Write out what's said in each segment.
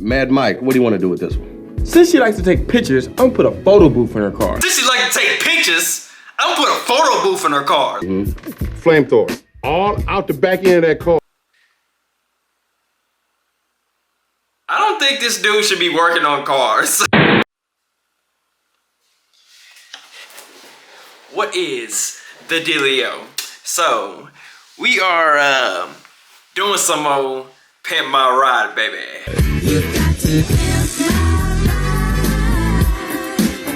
Mad Mike, what do you want to do with this one? Since she likes to take pictures, I'm gonna put a photo booth in her car. Since she likes to take pictures, I'm gonna put a photo booth in her car. Flamethrower. All out the back end of that car. I don't think this dude should be working on cars. What is the dealio? So, we are doing some more Pimp My Ride, baby.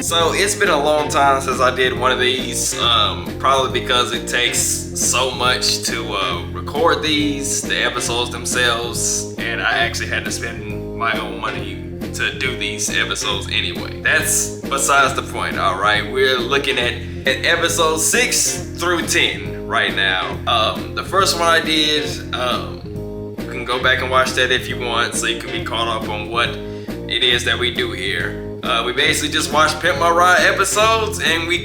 So, it's been a long time since I did one of these, probably because it takes so much to record these, the episodes themselves, and I actually had to spend my own money to do these episodes anyway. That's besides the point, all right? We're looking at episodes 6 through 10 right now. The first one I did, you can go back and watch that if you want, so you can be caught up on what it is that we do here. We basically just watch Pimp My Ride episodes and we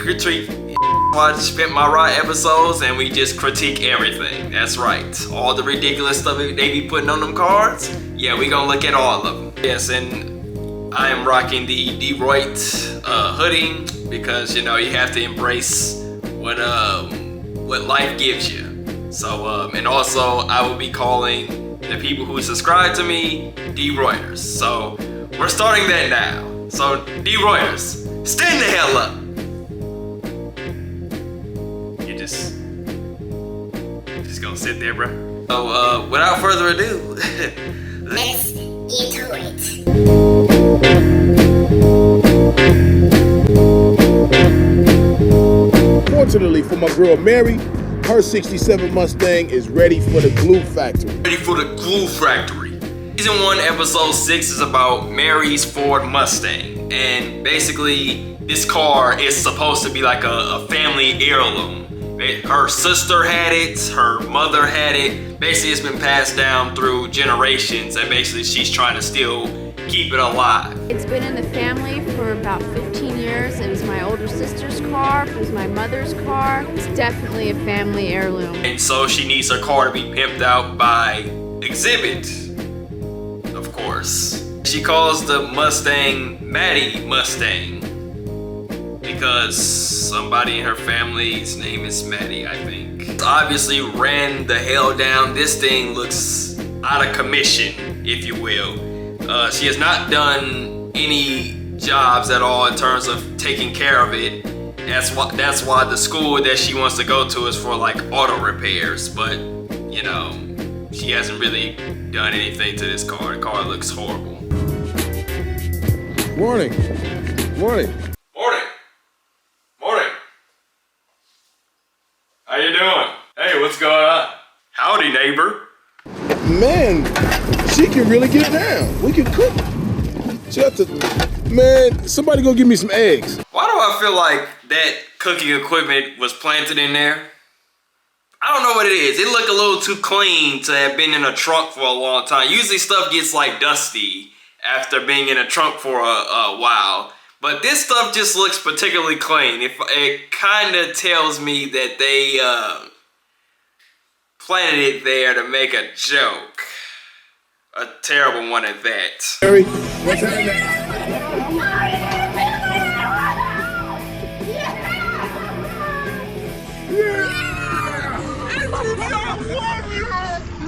watch Pimp My Ride episodes and we just critique everything. That's right. All the ridiculous stuff they be putting on them cards, yeah, we gonna look at all of them. Yes, and I am rocking the Detroit hoodie because, you know, you have to embrace what life gives you. So, and also I will be calling the people who subscribe to me D-Royters. So we're starting that now. So D-Royters, stand the hell up. You just gonna sit there, bro. So without further ado, let's get to it. Fortunately for my girl Mary, her 67 Mustang is ready for the glue factory. Ready for the glue factory. Season 1, episode 6 is about Mary's Ford Mustang. And basically, this car is supposed to be like a family heirloom. Her sister had it, her mother had it. Basically, it's been passed down through generations, and basically she's trying to still keep it alive. It's been in the family for about 15 years. It was my older sister's car, it was my mother's car. It's definitely a family heirloom. And so she needs her car to be pimped out by Exhibit, of course. She calls the Mustang Maddie Mustang because somebody in her family's name is Maddie, I think. Obviously ran the hell down. This thing looks out of commission, if you will. She has not done any jobs at all in terms of taking care of it. That's why the school that she wants to go to is for like auto repairs. But, you know, she hasn't really done anything to this car. The car looks horrible. Morning. Morning. Morning. Morning. How you doing? Hey, what's going on? Howdy, neighbor. Man, she can really get down. We can cook. Man, somebody go give me some eggs. Why do I feel like that cooking equipment was planted in there? I don't know what it is. It looked a little too clean to have been in a trunk for a long time. Usually stuff gets like dusty after being in a trunk for a while. But this stuff just looks particularly clean. It kind of tells me that they planted it there to make a joke. A terrible one at that. Harry, what's happening?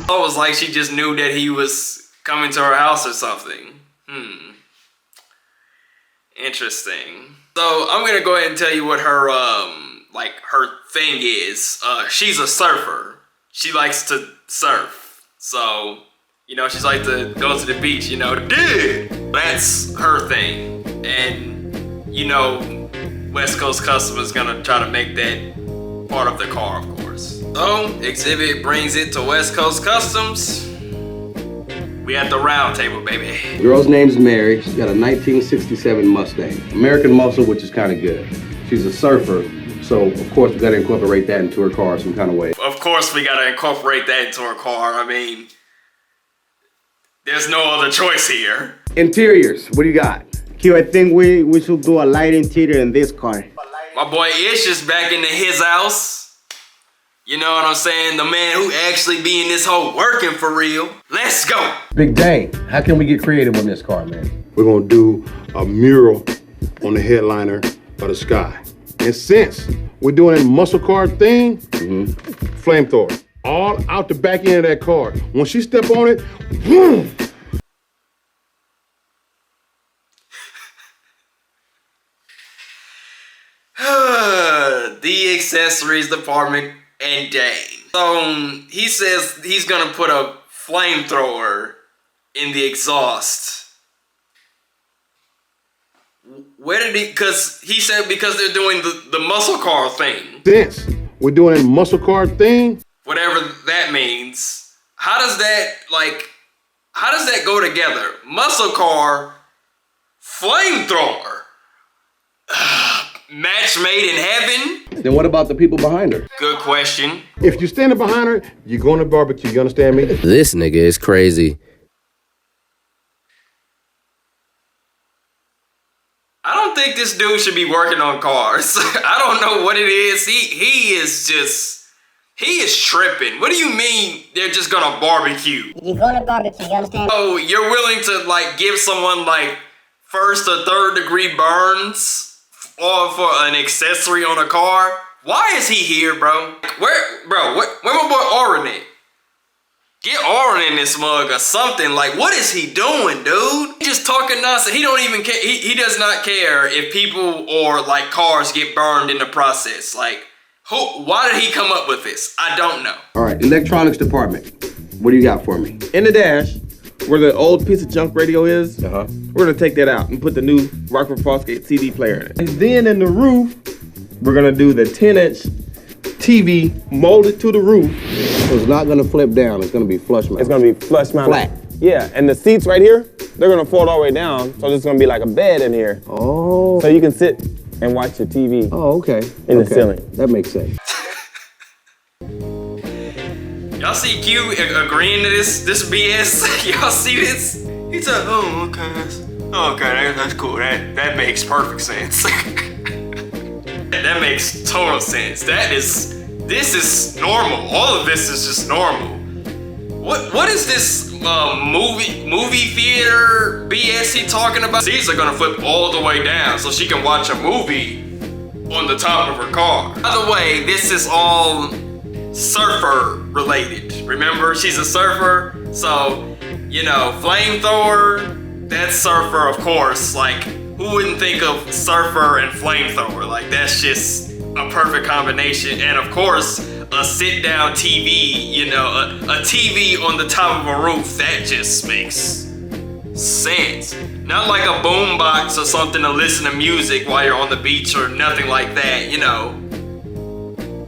It was like she just knew that he was coming to her house or something. Interesting. So I'm gonna go ahead and tell you what her her thing is. She's a surfer. She likes to surf. So, you know, she's like to go to the beach, you know, that's her thing. And, you know, West Coast Customs gonna try to make that part of the car, of course. So, Exhibit brings it to West Coast Customs. We at the round table, baby. The girl's name's Mary. She's got a 1967 Mustang. American muscle, which is kind of good. She's a surfer, so of course we gotta incorporate that into her car some kind of way. Of course we gotta incorporate that into her car. I mean, there's no other choice here. Interiors, what do you got? Q, I think we should do a light interior in this car. My boy Ish is back into his house. You know what I'm saying? The man who actually be in this whole working for real. Let's go. Big Dang, how can we get creative on this car, man? We're gonna do a mural on the headliner of the Sky. And since we're doing a muscle car thing, flamethrower. All out the back end of that car. When she step on it, boom! The accessories department and Dane. So he says he's gonna put a flamethrower in the exhaust. Where did he, cause he said because they're doing the muscle car thing. Since we're doing a muscle car thing, Whatever that means. How does that go together? Muscle car, flamethrower. Match made in heaven? Then what about the people behind her? Good question. if you're standing behind her, you're going to barbecue. You understand me? This nigga is crazy. I don't think this dude should be working on cars. I don't know what it is. He is tripping. What do you mean they're just gonna barbecue? You're gonna barbecue, you understand? Oh, you're willing to like give someone like first or third degree burns or for an accessory on a car? Why is he here, bro? Where my boy Oren at? Get Oren in this mug or something. Like, what is he doing, dude? He just talking nonsense. He don't even care. He does not care if people or like cars get burned in the process. Like, why did he come up with this? I don't know. All right, electronics department. What do you got for me? In the dash, where the old piece of junk radio is, we're gonna take that out and put the new Rockford Fosgate CD player in it. And then in the roof, we're gonna do the 10-inch TV molded to the roof. So it's not gonna flip down, it's gonna be flush mounted. It's gonna be flush mounted. Flat. Yeah, and the seats right here, they're gonna fold all the way down, so there's gonna be like a bed in here. Oh. So you can sit and watch your TV. Oh, okay. In the ceiling. That makes sense. Y'all see Q agreeing to this BS? Y'all see this? He's like, oh, okay, that's cool. That makes perfect sense. That makes total sense. This is normal. All of this is just normal. What is this movie theater BS he talking about? Seats are gonna flip all the way down so she can watch a movie on the top of her car. By the way, this is all surfer related. Remember, she's a surfer, so flamethrower, that's surfer, of course. Like, who wouldn't think of surfer and flamethrower? Like, that's just a perfect combination. And of course, a sit-down TV, a TV on the top of a roof, that just makes sense. Not like a boombox or something to listen to music while you're on the beach or nothing like that,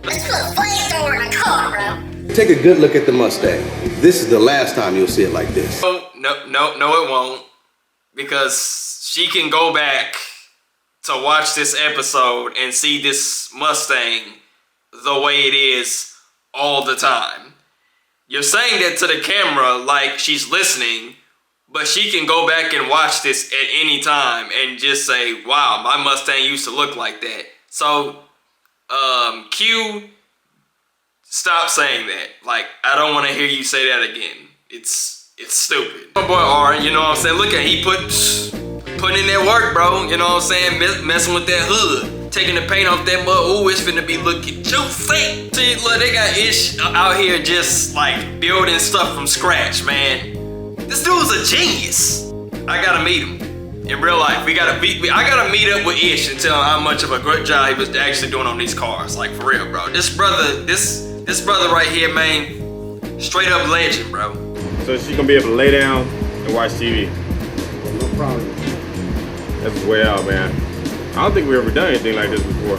Let's put a flamethrower in a car, bro. Take a good look at the Mustang. This is the last time you'll see it like this. No, it won't. Because she can go back to watch this episode and see this Mustang the way it is all the time. You're saying that to the camera like she's listening, but she can go back and watch this at any time and just say, wow, my Mustang used to look like that. So, Q, stop saying that. Like, I don't want to hear you say that again. It's stupid. My boy Oren, you know what I'm saying? Look at he putting in that work, bro. You know what I'm saying? Messing with that hood. Taking the paint off that mud. Ooh, it's finna be looking juicy. See, look, they got Ish out here just like building stuff from scratch, man. This dude's a genius. I gotta meet him in real life. I gotta meet up with Ish and tell him how much of a great job he was actually doing on these cars. Like, for real, bro. This brother right here, man, straight up legend, bro. So she's gonna be able to lay down and watch TV. No problem. That's way out, man. I don't think we've ever done anything like this before.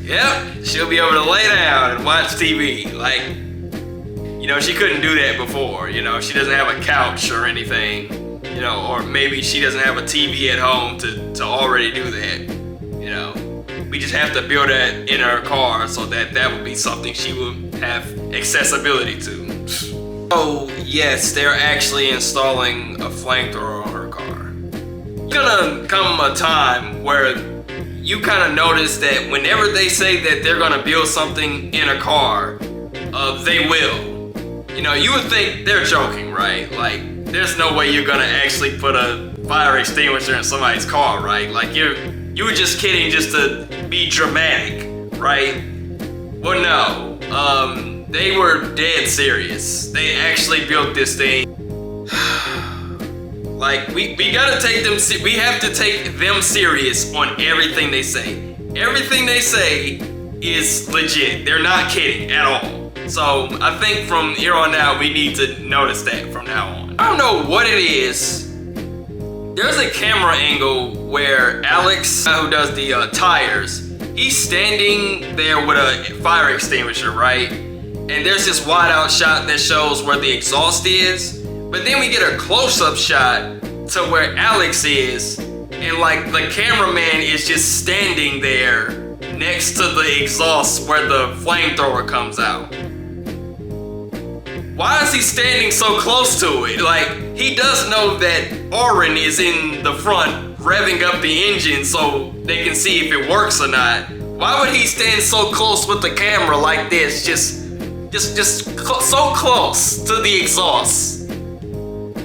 Yep, she'll be able to lay down and watch TV. Like, she couldn't do that before. She doesn't have a couch or anything. Or maybe she doesn't have a TV at home to already do that. We just have to build that in her car so that would be something she would have accessibility to. Oh, yes, they're actually installing a flamethrower on her car. It's gonna come a time where, you kind of notice that whenever they say that they're gonna build something in a car, they will. You know, you would think they're joking, right? Like, there's no way you're gonna actually put a fire extinguisher in somebody's car, right? Like, you were just kidding just to be dramatic, right? Well, no. They were dead serious. They actually built this thing. Like, we gotta take them, we have to take them serious on everything they say. Everything they say is legit. They're not kidding at all. So I think from here on out, we need to notice that from now on. I don't know what it is. There's a camera angle where Alex, who does the tires, he's standing there with a fire extinguisher, right? And there's this wide out shot that shows where the exhaust is. But then we get a close-up shot to where Alex is, and like the cameraman is just standing there next to the exhaust where the flamethrower comes out. Why is he standing so close to it? Like, he does know that Oren is in the front revving up the engine so they can see if it works or not. Why would he stand so close with the camera like this, just so close to the exhaust?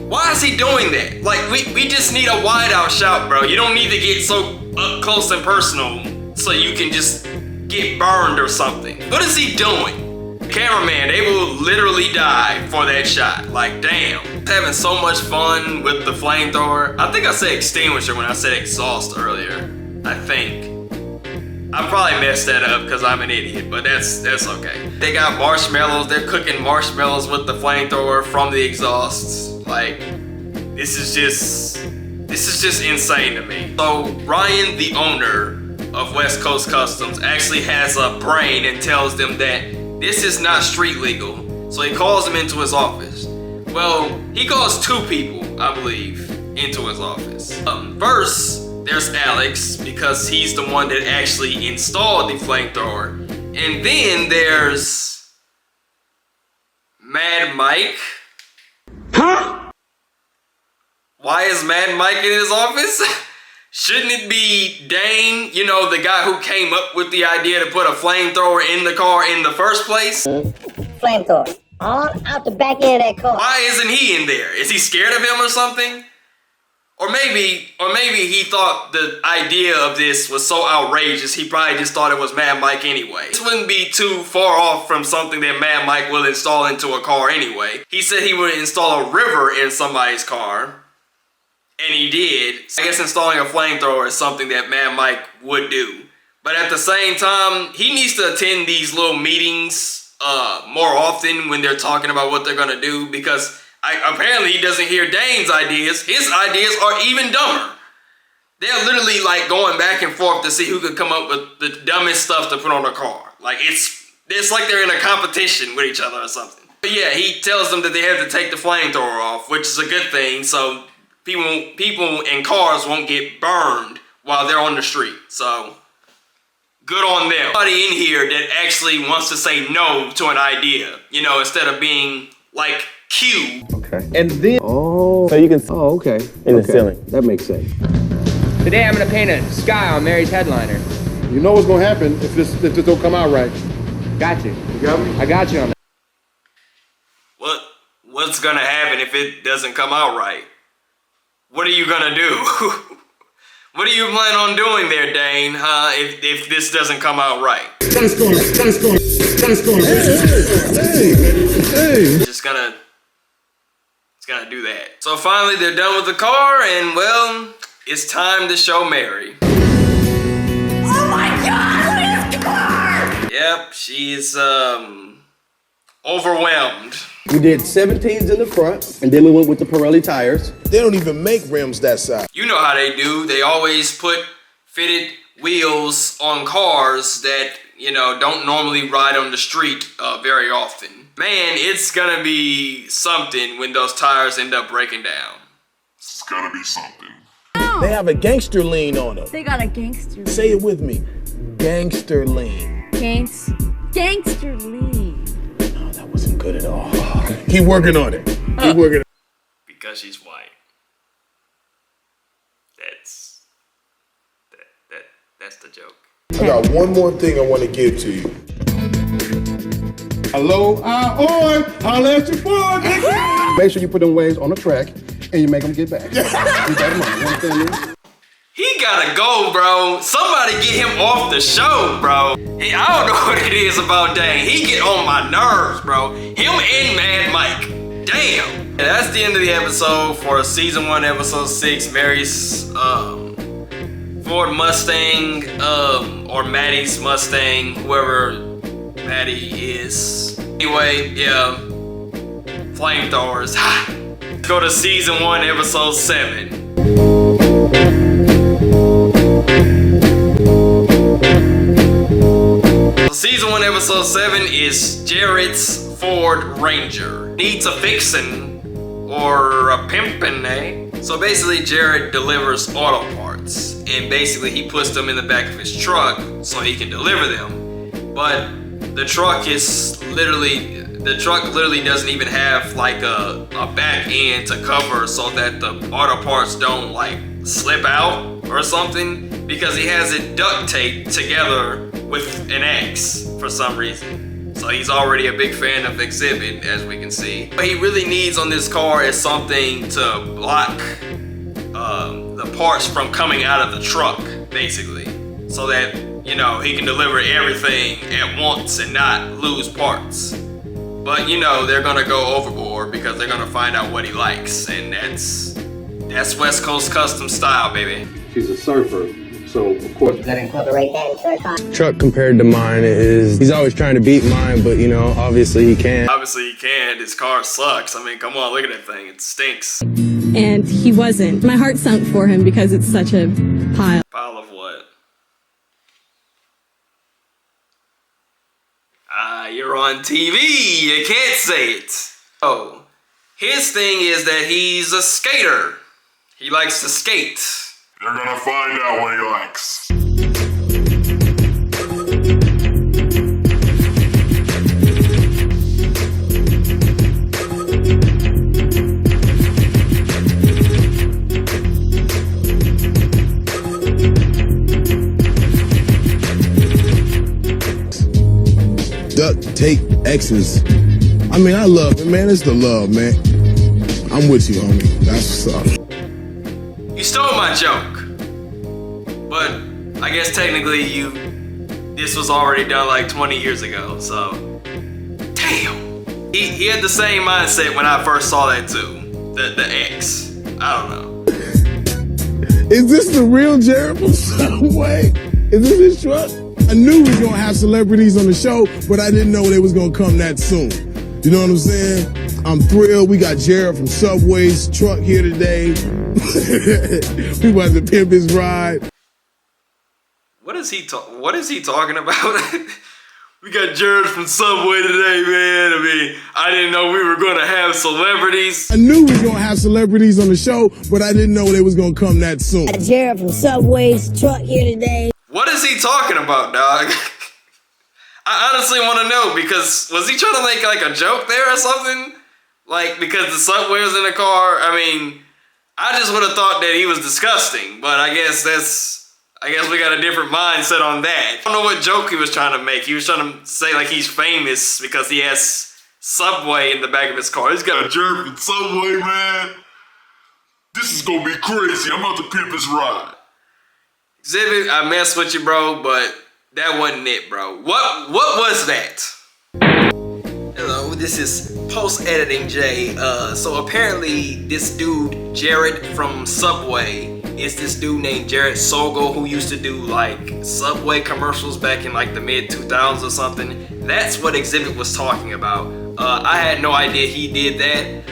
Why is he doing that? Like, we just need a wide out shot, bro. You don't need to get so up close and personal so you can just get burned or something. What is he doing? Cameraman, they will literally die for that shot. Like, damn. Having so much fun with the flamethrower. I think I said extinguisher when I said exhaust earlier. I think. I probably messed that up because I'm an idiot, but that's okay. They got marshmallows. They're cooking marshmallows with the flamethrower from the exhausts. Like, this is just insane to me. So Ryan, the owner of West Coast Customs, actually has a brain and tells them that this is not street legal. So he calls them into his office. Well, he calls two people, I believe, into his office. First, there's Alex, because he's the one that actually installed the flamethrower. And then there's Mad Mike. Huh? Why is Mad Mike in his office? Shouldn't it be Dane, you know, the guy who came up with the idea to put a flamethrower in the car in the first place? Flamethrower. All out the back end of that car. Why isn't he in there? Is he scared of him or something? Or maybe he thought the idea of this was so outrageous, he probably just thought it was Mad Mike anyway. This wouldn't be too far off from something that Mad Mike will install into a car anyway. He said he would install a river in somebody's car, and he did. I guess installing a flamethrower is something that Mad Mike would do. But at the same time, he needs to attend these little meetings more often when they're talking about what they're gonna do, because apparently he doesn't hear Dane's ideas. His ideas are even dumber. They're literally like going back and forth to see who could come up with the dumbest stuff to put on a car. Like, it's like they're in a competition with each other or something. But yeah, he tells them that they have to take the flamethrower off, which is a good thing, so people and cars won't get burned while they're on the street. So good on them. Somebody in here that actually wants to say no to an idea, you know, instead of being like Q. Okay. And then, Oh. so you can see okay. in the ceiling. That makes sense. Today I'm gonna paint a sky on Mary's headliner. You know what's gonna happen if this don't come out right. Got you. You got me? I got you on that. What's gonna happen if it doesn't come out right? What are you gonna do? What do you plan on doing there, Dane, if this doesn't come out right? It's gonna do that. So finally they're done with the car, and well, it's time to show Mary. Oh my God! Look at this car! Yep, she's overwhelmed. We did 17s in the front, and then we went with the Pirelli tires. They don't even make rims that size. You know how they do. They always put fitted wheels on cars that, you know, don't normally ride on the street very often. Man, it's gonna be something when those tires end up breaking down. It's gonna be something. They have a gangster lean on them. They got a gangster. Say it with me. Gangster lean. Gangster lean. No, that wasn't good at all. Keep working on it. Keep working on it. Because she's white. That's the joke. I got one more thing I want to give to you. Hello, holla at your boy, nigga. Make sure you put them waves on the track and you make them get back. You got them on, you understand me? He gotta go, bro. Somebody get him off the show, bro. I don't know what it is about Dane. He get on my nerves, bro. Him and Mad Mike. Damn. And that's the end of the episode for season 1, episode 6. Mary's Ford Mustang, or Maddie's Mustang, whoever Maddie is. Anyway, yeah. Flamethrowers. Go to season 1, episode 7. Season 1, episode 7 is Jared's Ford Ranger. Needs a fixin' or a pimpin', eh? So basically, Jared delivers auto parts, and basically he puts them in the back of his truck so he can deliver them. But the truck literally doesn't even have like a back end to cover so that the auto parts don't like slip out or something, because he has it duct taped together with an X for some reason. So he's already a big fan of Exhibit, as we can see. What he really needs on this car is something to block the parts from coming out of the truck, basically, so that, you know, he can deliver everything at once and not lose parts. But, you know, they're gonna go overboard because they're gonna find out what he likes, and that's West Coast custom style, baby. She's a surfer, so of course You gotta incorporate that into her car. Truck compared to mine he's always trying to beat mine, but you know, obviously he can't. Obviously he can. His car sucks. I mean, come on, look at that thing. It stinks. And he wasn't. My heart sunk for him because it's such a pile. Pile of what? You're on TV. You can't say it. Oh, his thing is that he's a skater. He likes to skate. They're gonna find out what he likes. Duct tape X's. I mean, I love it, man. It's the love, man. I'm with you, homie. That's what's up. You stole my joke. But I guess technically this was already done like 20 years ago, so. Damn. He had the same mindset when I first saw that too. The X. I don't know. Is this the real Jared from Subway? Is this his truck? I knew we was gonna have celebrities on the show, but I didn't know they was gonna come that soon. You know what I'm saying? I'm thrilled. We got Jared from Subway's truck here today. We about to pimp his ride. What is he talking about? We got Jared from Subway today, man. I mean, I didn't know we were gonna have celebrities. I knew we was gonna have celebrities on the show, but I didn't know they was gonna come that soon. Jared from Subway's truck here today. What is he talking about, dog? I honestly want to know, because was he trying to make like a joke there or something? Like, because the Subway was in the car? I mean, I just would have thought that he was disgusting, but I guess we got a different mindset on that. I don't know what joke he was trying to make. He was trying to say like he's famous because he has Subway in the back of his car. He's got a Jared from Subway, man. This is gonna be crazy. I'm about to pimp his ride. Exhibit, I mess with you, bro, but that wasn't it, bro. What was that? Hello, this is post-editing Jay. So apparently this dude, Jared from Subway, is this dude named Jared Sogo who used to do like Subway commercials back in like the mid-2000s or something. That's what Exhibit was talking about. I had no idea he did that.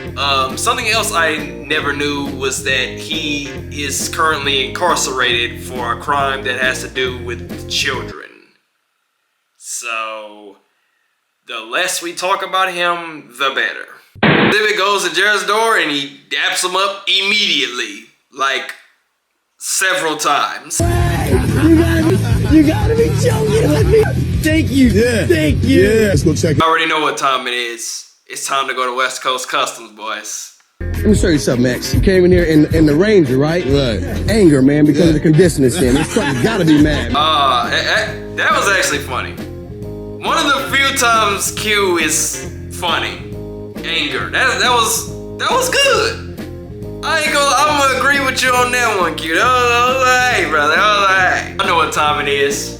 Something else I never knew was that he is currently incarcerated for a crime that has to do with children. So, the less we talk about him, the better. Exhibit goes to Jared's door and he daps him up immediately, like several times. You gotta be joking with me. Thank you. Yeah. Thank you. Yeah. Let's go check it. I already know what time it is. It's time to go to West Coast Customs, boys. Let me show you something, Max. You came in here in the Ranger, right? Right. Anger, man, because of the condition it's in. This truck's gotta be mad. That was actually funny. One of the few times Q is funny. Anger. That was good. I'm gonna agree with you on that one, Q. That was alright, brother. That was alright. I know what time it is.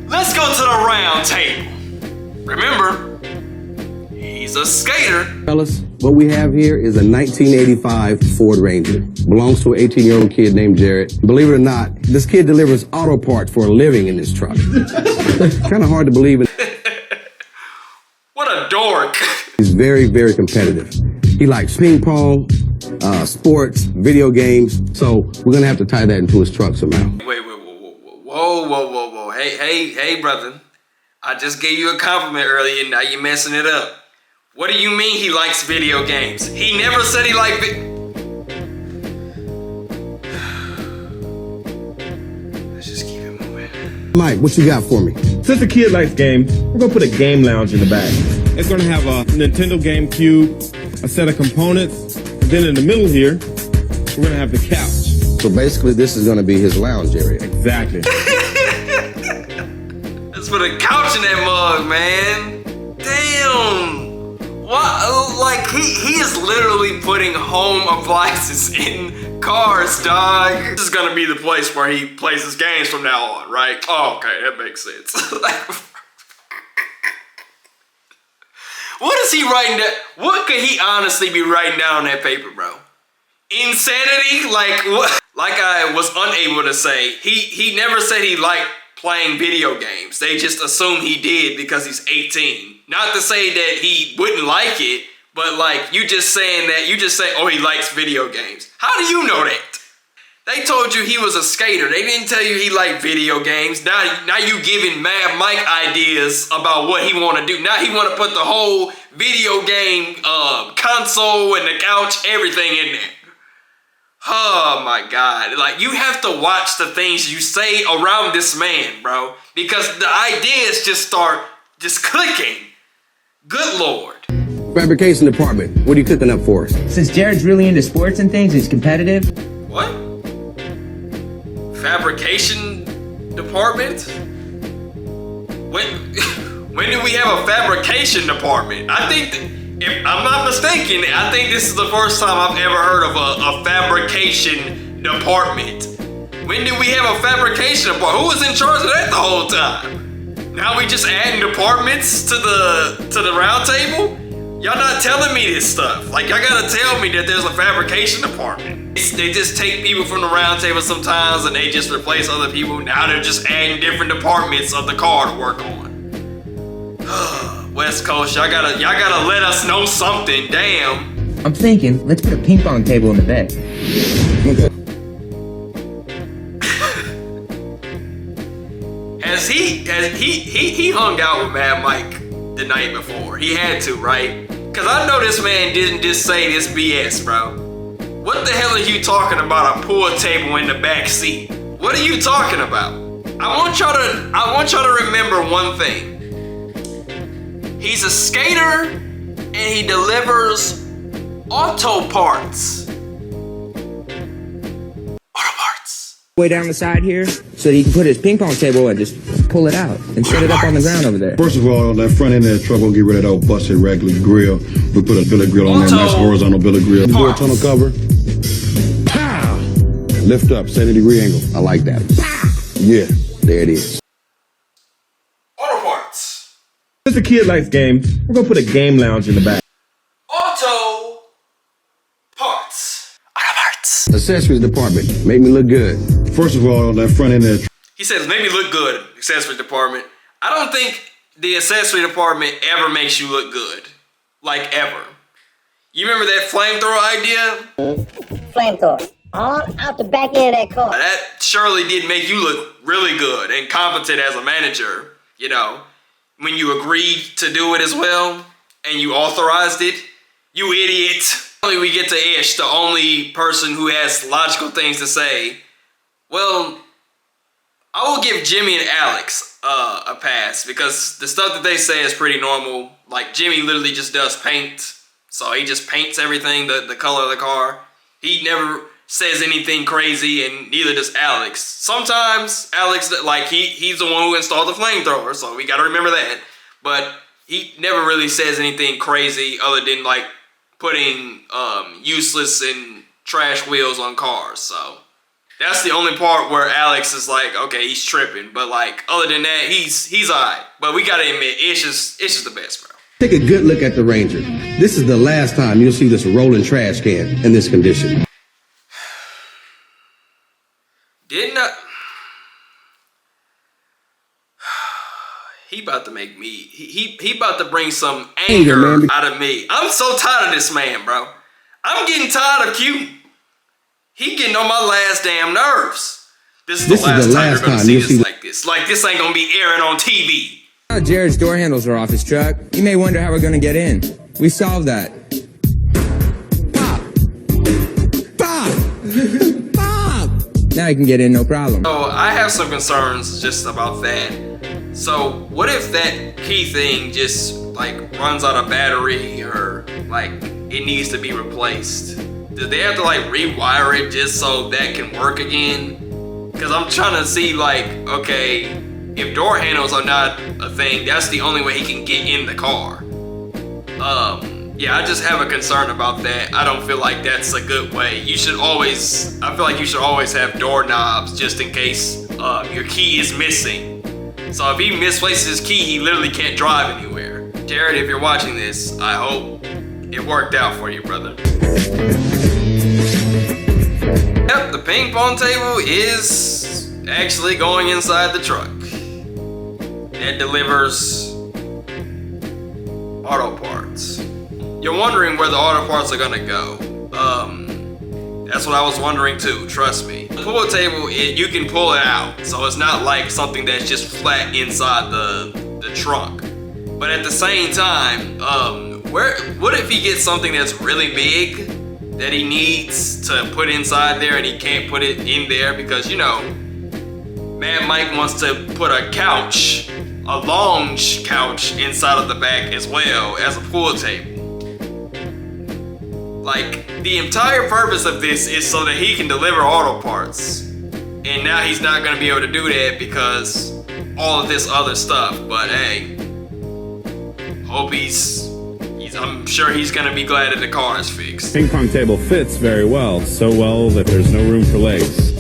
Let's go to the round table. Remember, he's a skater. Fellas, what we have here is a 1985 Ford Ranger. Belongs to an 18-year-old kid named Jared. Believe it or not, this kid delivers auto parts for a living in this truck. Kind of hard to believe it. What a dork. He's very, very competitive. He likes ping pong, sports, video games. So we're gonna have to tie that into his truck somehow. Wait, whoa. Hey, brother. I just gave you a compliment earlier, now you're messing it up. What do you mean he likes video games? He never said he liked Let's just keep it moving. Mike, what you got for me? Since the kid likes games, we're gonna put a game lounge in the back. It's gonna have a Nintendo GameCube, a set of components, and then in the middle here, we're gonna have the couch. So basically, this is gonna be his lounge area. Exactly. Let's put a couch in that mug, man. Damn. What? Like, he is literally putting home appliances in cars, dog. This is gonna be the place where he plays his games from now on, right? Oh, okay, that makes sense. What is he writing down? What could he honestly be writing down on that paper, bro? Insanity? Like, what? Like I was unable to say, he never said he liked playing video games. They just assume he did because he's 18. Not to say that he wouldn't like it, but like you just say, oh, he likes video games. How do you know that? They told you he was a skater. They didn't tell you he liked video games. Now you giving Mad Mike ideas about what he want to do. Now he want to put the whole video game console and the couch, everything in there. Oh my God. Like, you have to watch the things you say around this man, bro. Because the ideas just start clicking. Good Lord. Fabrication department, what are you cooking up for us? Since Jared's really into sports and things, he's competitive. What? Fabrication department? When do we have a fabrication department? I think, if I'm not mistaken, I think this is the first time I've ever heard of a fabrication department. When did we have a fabrication department? Who was in charge of that the whole time? Now we just adding departments to the round table? Y'all not telling me this stuff. Like, y'all gotta tell me that there's a fabrication department. They just take people from the round table sometimes and they just replace other people. Now they're just adding different departments of the car to work on. West Coast, y'all gotta let us know something, damn. I'm thinking, let's put a ping pong table in the bed. He hung out with Mad Mike the night before. He had to, right? Cause I know this man didn't just say this BS, bro. What the hell are you talking about a pool table in the back seat? What are you talking about? I want y'all to remember one thing. He's a skater and he delivers auto parts. Way down the side here, so he can put his ping pong table and just pull it out and set it up on the ground over there. First of all, on that front end of that truck, we'll get rid of that old busted regular grill. We put a billet grill on there, nice horizontal billet grill. Do a tunnel cover. Pow! Lift up, 70-degree angle. I like that. Yeah. There it is. Auto parts. Since the kid likes games, we're gonna put a game lounge in the back. Auto parts. Auto parts. Accessories department, make me look good. First of all, on that front end of that He says, make me look good, accessory department. I don't think the accessory department ever makes you look good. Like, ever. You remember that flamethrower idea? Flamethrower. All out the back end of that car. That surely did make you look really good and competent as a manager, you know, when you agreed to do it as well and you authorized it. You idiot. Finally, we get to Ish, the only person who has logical things to say. Well, I will give Jimmy and Alex a pass because the stuff that they say is pretty normal. Like, Jimmy literally just does paint So he just paints everything the color of the car. He never says anything crazy, and neither does Alex. Sometimes Alex, like he's the one who installed the flamethrower, so we gotta remember that. But he never really says anything crazy other than like putting useless and trash wheels on cars. So that's the only part where Alex is like, okay, he's tripping. But like other than that, he's alright. But we gotta admit, Ish is the best, bro. Take a good look at the Ranger. This is the last time you'll see this rolling trash can in this condition. Didn't I? He about to make me. He about to bring some anger out of me. I'm so tired of this man, bro. I'm getting tired of Q. He getting on my last damn nerves. This is the last time you're gonna see this like this. Like this ain't gonna be airing on TV. Jared's door handles are off his truck. You may wonder how we're gonna get in. We solved that. Now you can get in, no problem. So I have some concerns just about that. So what if that key thing just like runs out of battery or like it needs to be replaced? Do they have to like rewire it just so that can work again? Because I'm trying to see like, okay, if door handles are not a thing, that's the only way he can get in the car. Yeah, I just have a concern about that. I don't feel like that's a good way. I feel like you should always have doorknobs just in case your key is missing. So if he misplaces his key, he literally can't drive anywhere. Jared, if you're watching this, I hope it worked out for you, brother. Yep, the ping pong table is actually going inside the truck. It delivers auto parts. You're wondering where the auto parts are gonna go. That's what I was wondering too, trust me. The pool table, you can pull it out, so it's not like something that's just flat inside the trunk. But at the same time, what if he gets something that's really big that he needs to put inside there and he can't put it in there because, you know, Mad Mike wants to put a couch, a lounge couch inside of the back as well as a pool table. Like, the entire purpose of this is so that he can deliver auto parts. And now he's not gonna be able to do that because all of this other stuff. But hey, hope I'm sure he's gonna be glad that the car is fixed. Ping pong table fits very well, so well that there's no room for legs.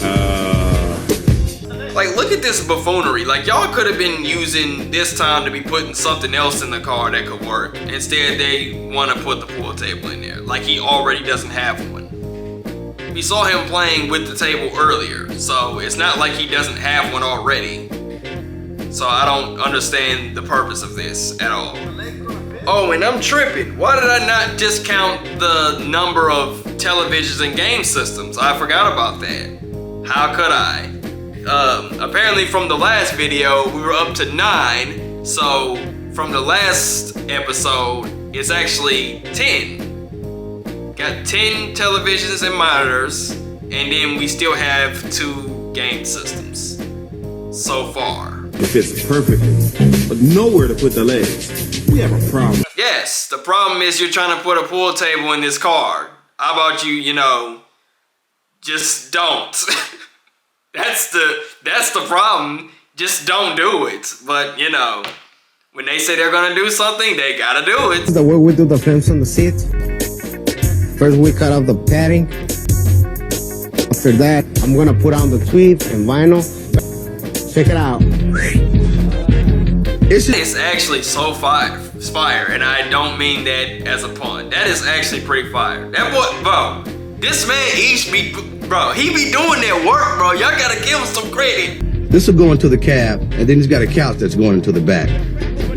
Like, look at this buffoonery. Like, y'all could have been using this time to be putting something else in the car that could work. Instead, they want to put the pool table in there. Like, he already doesn't have one. We saw him playing with the table earlier, so it's not like he doesn't have one already. So I don't understand the purpose of this at all. Oh, and I'm tripping. Why did I not just count the number of televisions and game systems? I forgot about that. How could I? Apparently from the last video, we were up to 9. So from the last episode, it's actually 10. Got 10 televisions and monitors, and then we still have 2 game systems so far. It fits perfectly, but nowhere to put the legs. We have a problem. Yes, the problem is you're trying to put a pool table in this car. How about you know, just don't. That's the problem. Just don't do it. But, you know, when they say they're gonna do something, they gotta do it. The way we do the films on the seat. First we cut off the padding. After that, I'm gonna put on the tweed and vinyl. Check it out. It's actually so fire, and I don't mean that as a pun. That is actually pretty fire. That boy, bro, this man he be doing that work, bro. Y'all gotta give him some credit. This will go into the cab, and then he's got a couch that's going into the back.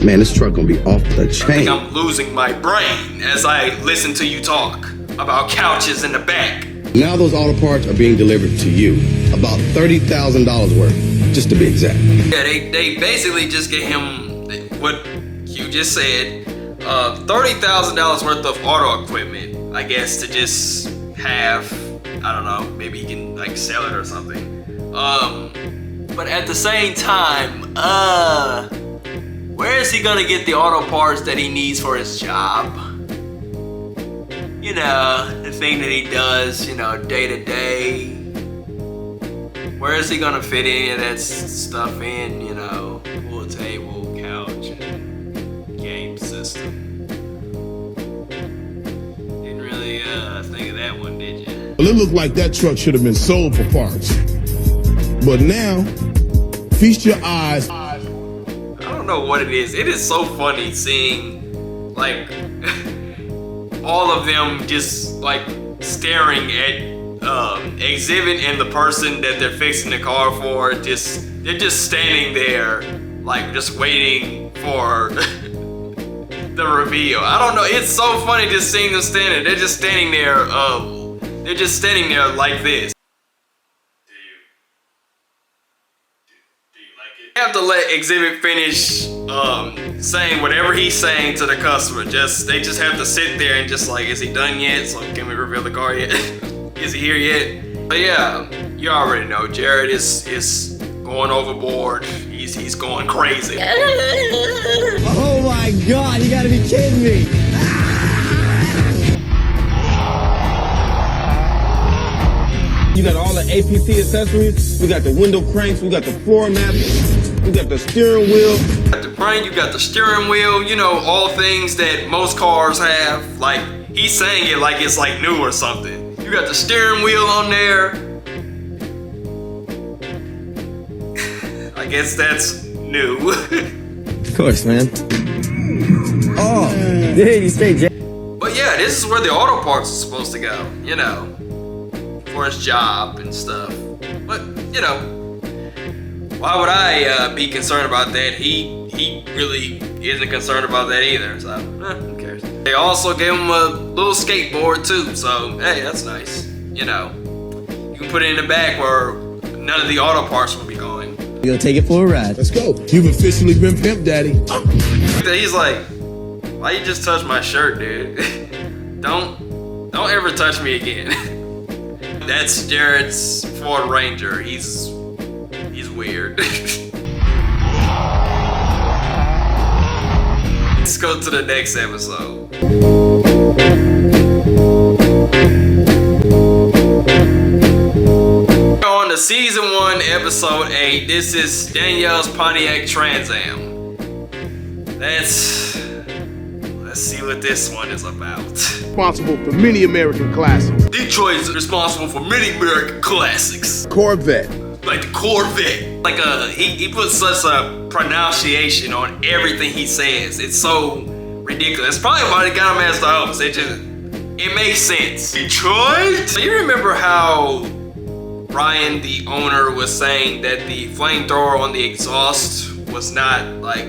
Man, this truck gonna be off the chain. I think I'm losing my brain as I listen to you talk about couches in the back. Now those auto parts are being delivered to you. About $30,000 worth, just to be exact. Yeah, they basically just get him what you just said, $30,000 worth of auto equipment, I guess, to just have, I don't know, maybe he can like sell it or something. But at the same time, where is he gonna get the auto parts that he needs for his job? you know, the thing that he does, you know, day to day. Where is he gonna fit any of that stuff in, you know, pool table, couch, and game system? Didn't really think of that one, did you? Well, it looked like that truck should have been sold for parts. But now, feast your eyes. I don't know what it is. It is so funny seeing, like, all of them just, like, staring at Exhibit and the person that they're fixing the car for. They're just standing there, like, just waiting for the reveal. I don't know. It's so funny just seeing them standing. They're just standing there. They're just standing there like this. You have to let Exhibit finish saying whatever he's saying to the customer. They just have to sit there and just like, is he done yet? So can we reveal the car yet? Is he here yet? But yeah, you already know Jared is going overboard. He's going crazy. Oh my God, you gotta be kidding me. You got all the APC accessories. We got the window cranks. We got the floor mats. We got the steering wheel. You got the brain, you got the steering wheel, you know, all things that most cars have. Like, he's saying it like it's like new or something. You got the steering wheel on there. I guess that's new. Of course, man. Oh, dude, you straight J. But yeah, this is where the auto parts are supposed to go, you know, for his job and stuff. But, you know, why would I be concerned about that? He really isn't concerned about that either, so who cares? They also gave him a little skateboard too, so hey, that's nice. You know, you can put it in the back where none of the auto parts will be going. You gonna take it for a ride? Let's go. You've officially been Pimp Daddy. He's like, why you just touch my shirt, dude? Don't ever touch me again. That's Jared's Ford Ranger. He's weird. Let's go to the next episode. On to season 1, episode 8. This is Danielle's Pontiac Trans Am. Let's see what this one is about. Responsible for many American classics. Detroit is responsible for many American classics. Corvette. Like the Corvette. Like he puts such a pronunciation on everything he says. It's so ridiculous. It's probably why they got him as the host. It makes sense. Detroit? So you remember how Ryan, the owner, was saying that the flamethrower on the exhaust was not like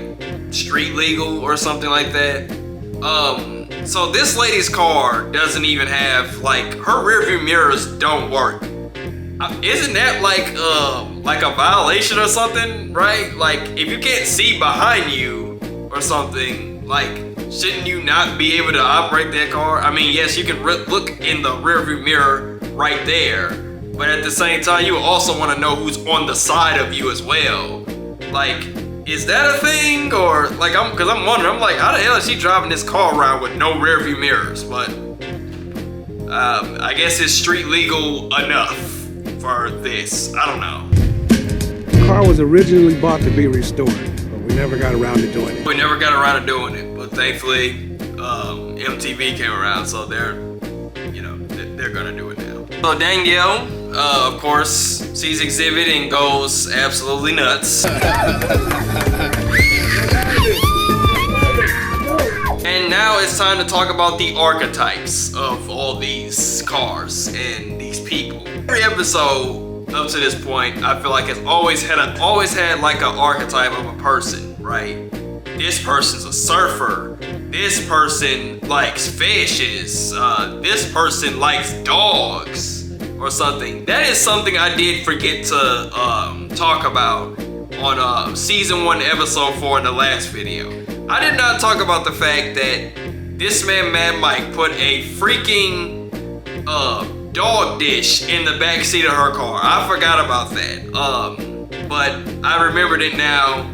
street legal or something like that? So this lady's car doesn't even have, like, her rear view mirrors don't work. Isn't that like a violation or something, right? Like, if you can't see behind you or something, like, shouldn't you not be able to operate that car? I mean, yes, you can look in the rear view mirror right there, but at the same time, you also want to know who's on the side of you as well. Like, is that a thing? Or, like, because I'm wondering, I'm like, how the hell is she driving this car around with no rear view mirrors? But I guess it's street legal enough for this. I don't know. The car was originally bought to be restored, but we never got around to doing it. We never got around to doing it, but thankfully, MTV came around, so they're gonna do it now. So Danielle, of course, sees Exhibit and goes absolutely nuts. And now it's time to talk about the archetypes of all these cars and these people. Every episode up to this point, I feel like it's always had like an archetype of a person, right? This person's a surfer. This person likes fishes. This person likes dogs or something. That is something I did forget to talk about on season 1, episode 4 in the last video. I did not talk about the fact that this man, Mad Mike, put a freaking dog dish in the back seat of her car. I forgot about that. But I remembered it now.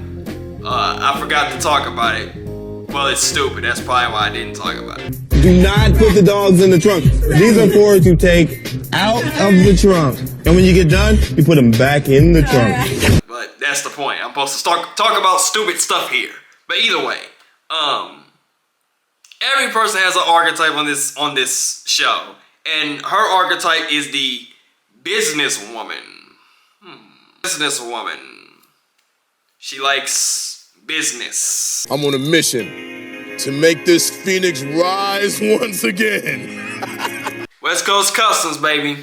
I forgot to talk about it. well, it's stupid. That's probably why I didn't talk about it. Do not put the dogs in the trunk. These are for to take out of the trunk. And when you get done, you put them back in the trunk. But that's the point. I'm supposed to talk about stupid stuff here. But either way, every person has an archetype on this show. And her archetype is the businesswoman. Businesswoman. She likes business. I'm on a mission to make this Phoenix rise once again. West Coast Customs, baby.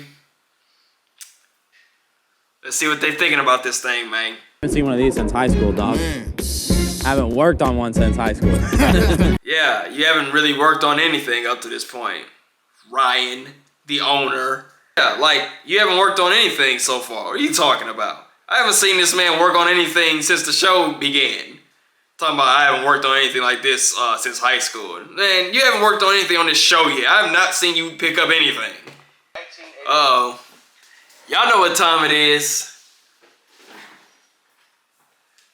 Let's see what they're thinking about this thing, man. I haven't seen one of these since high school, dog. I haven't worked on one since high school. Yeah, you haven't really worked on anything up to this point. Ryan, the owner. Yeah, like, you haven't worked on anything so far. What are you talking about? I haven't seen this man work on anything since the show began. Talking about I haven't worked on anything like this since high school. Man, you haven't worked on anything on this show yet. I have not seen you pick up anything. Uh-oh. Y'all know what time it is.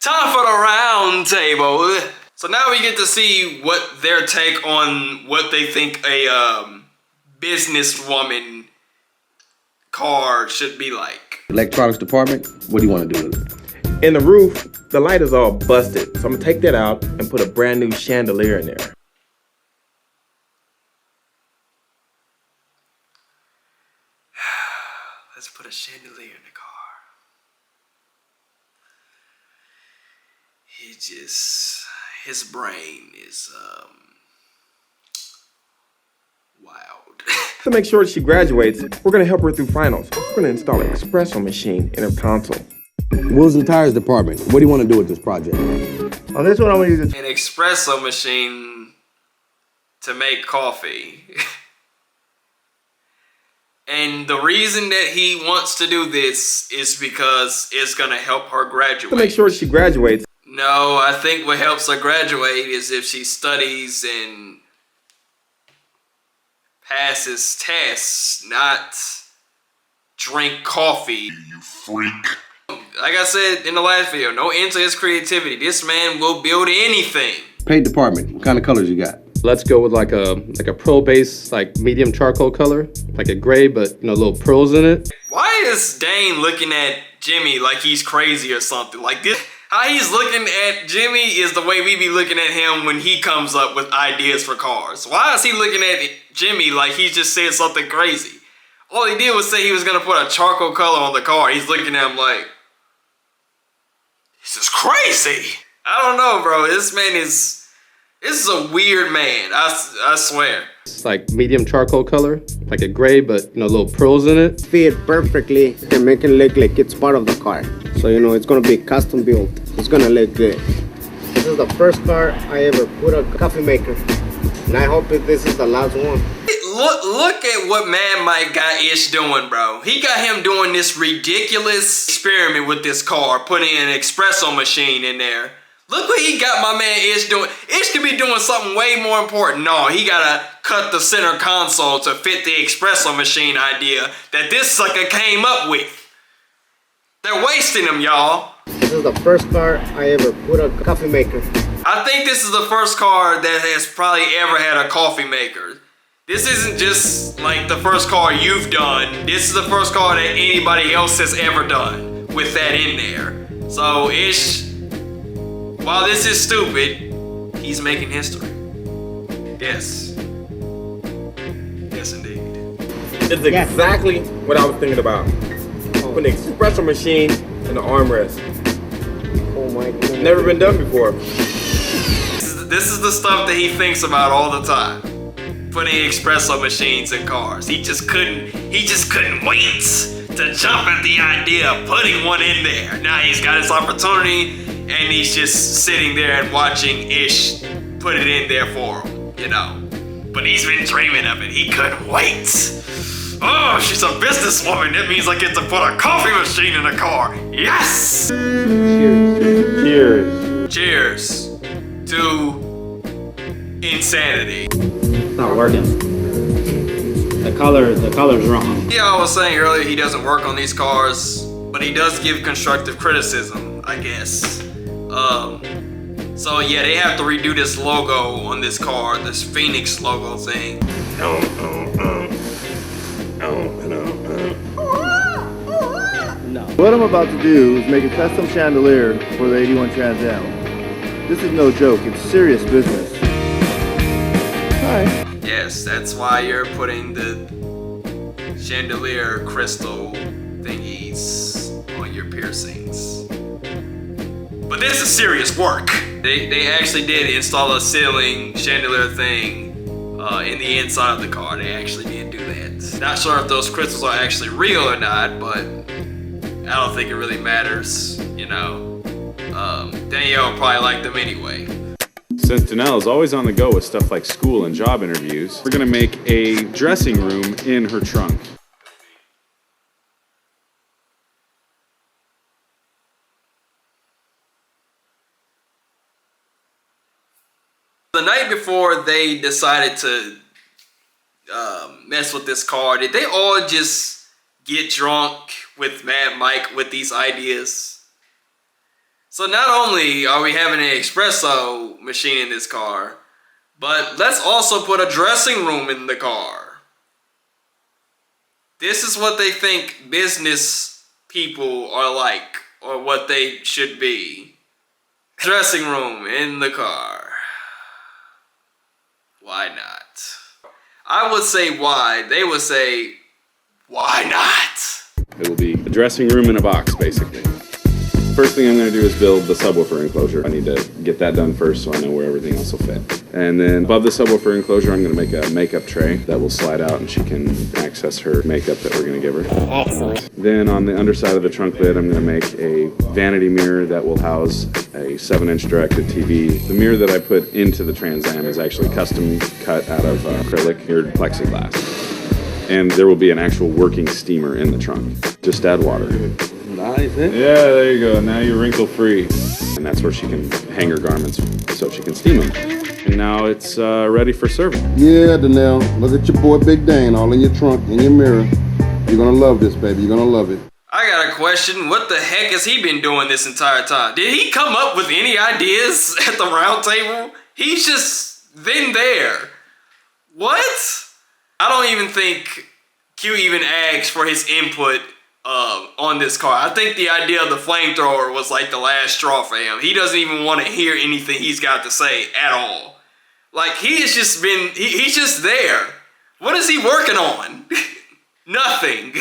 Time for the round table. So now we get to see what their take on what they think a businesswoman car should be like. Electronics department, what do you want to do with it? In the roof, the light is all busted. So I'm gonna take that out and put a brand new chandelier in there. Let's put a chandelier in the car. His brain is, wild. To make sure that she graduates, we're gonna help her through finals. We're gonna install an espresso machine in her console. Wheels and tires department, what do you want to do with this project? On this one, I'm gonna use An espresso machine to make coffee. And the reason that he wants to do this is because it's gonna help her graduate. To make sure she graduates. No, I think what helps her graduate is if she studies and passes tests, not drink coffee. You freak. Like I said in the last video, no end to his creativity. This man will build anything. Paint department, what kind of colors you got? Let's go with like a pearl base, like medium charcoal color, like a gray, but little pearls in it. Why is Dane looking at Jimmy like he's crazy or something? Like this, how he's looking at Jimmy is the way we be looking at him when he comes up with ideas for cars. Why is he looking at Jimmy like he just said something crazy? All he did was say he was gonna put a charcoal color on the car. He's looking at him like, this is crazy. I don't know, bro. This is a weird man. I swear. It's like medium charcoal color, like a gray, but little pearls in it. Fit perfectly and make it look like it's part of the car. So it's gonna be custom built. It's gonna look good. This is the first car I ever put a coffee maker, and I hope this is the last one. Look at what Mad Mike got Ish doing, bro. He got him doing this ridiculous experiment with this car, putting an espresso machine in there. Look what he got my man Ish doing. Ish could be doing something way more important. No, he gotta cut the center console to fit the espresso machine idea that this sucker came up with. They're wasting him, y'all. This is the first car I ever put a coffee maker. I think this is the first car that has probably ever had a coffee maker. This isn't just like the first car you've done. This is the first car that anybody else has ever done with that in there. So Ish, while this is stupid, he's making history. Yes. Yes, indeed. It's exactly what I was thinking about. Putting an espresso machine in the armrest. Oh my God. Never been done before. This is the stuff that he thinks about all the time. Putting espresso machines in cars. He just couldn't wait to jump at the idea of putting one in there. Now he's got his opportunity and he's just sitting there and watching Ish put it in there for him, But he's been dreaming of it. He couldn't wait. Oh, she's a businesswoman. That means I get to put a coffee machine in a car. Yes! Cheers. Cheers. Cheers to insanity. It's not working. The color's wrong. Yeah, I was saying earlier he doesn't work on these cars, but he does give constructive criticism, I guess. So yeah, they have to redo this logo on this car, this Phoenix logo thing. No. What I'm about to do is make a custom chandelier for the 81 Trans Am. This is no joke, it's serious business. Hi. Yes, that's why you're putting the chandelier crystal thingies on your piercings. But this is serious work. They actually did install a ceiling chandelier thing in the inside of the car. They actually did do that. Not sure if those crystals are actually real or not, but I don't think it really matters, you know. Danielle probably liked them anyway. Since Danelle is always on the go with stuff like school and job interviews, we're gonna make a dressing room in her trunk. The night before they decided to mess with this car, did they all just get drunk with Mad Mike with these ideas? So not only are we having an espresso machine in this car, but let's also put a dressing room in the car. This is what they think business people are like, or what they should be. Dressing room in the car. Why not? I would say why. They would say, why not? It will be a dressing room in a box, basically. First thing I'm going to do is build the subwoofer enclosure. I need to get that done first so I know where everything else will fit. And then above the subwoofer enclosure, I'm going to make a makeup tray that will slide out and she can access her makeup that we're going to give her. Excellent. Then on the underside of the trunk lid, I'm going to make a vanity mirror that will house a 7-inch directed TV. The mirror that I put into the Trans Am is actually custom cut out of acrylic mirrored plexiglass. And there will be an actual working steamer in the trunk. Just add water. Nice, eh? Yeah, there you go. Now you're wrinkle free. And that's where she can hang her garments so she can steam them. And now it's ready for serving. Yeah, Danelle, look at your boy Big Dane all in your trunk, in your mirror. You're gonna love this, baby. You're gonna love it. I got a question. What the heck has he been doing this entire time? Did he come up with any ideas at the round table? He's just been there. What? I don't even think Q even asked for his input on this car. I think the idea of the flamethrower was like the last straw for him. He doesn't even want to hear anything he's got to say at all. Like, he has just been, he's just there. What is he working on? Nothing.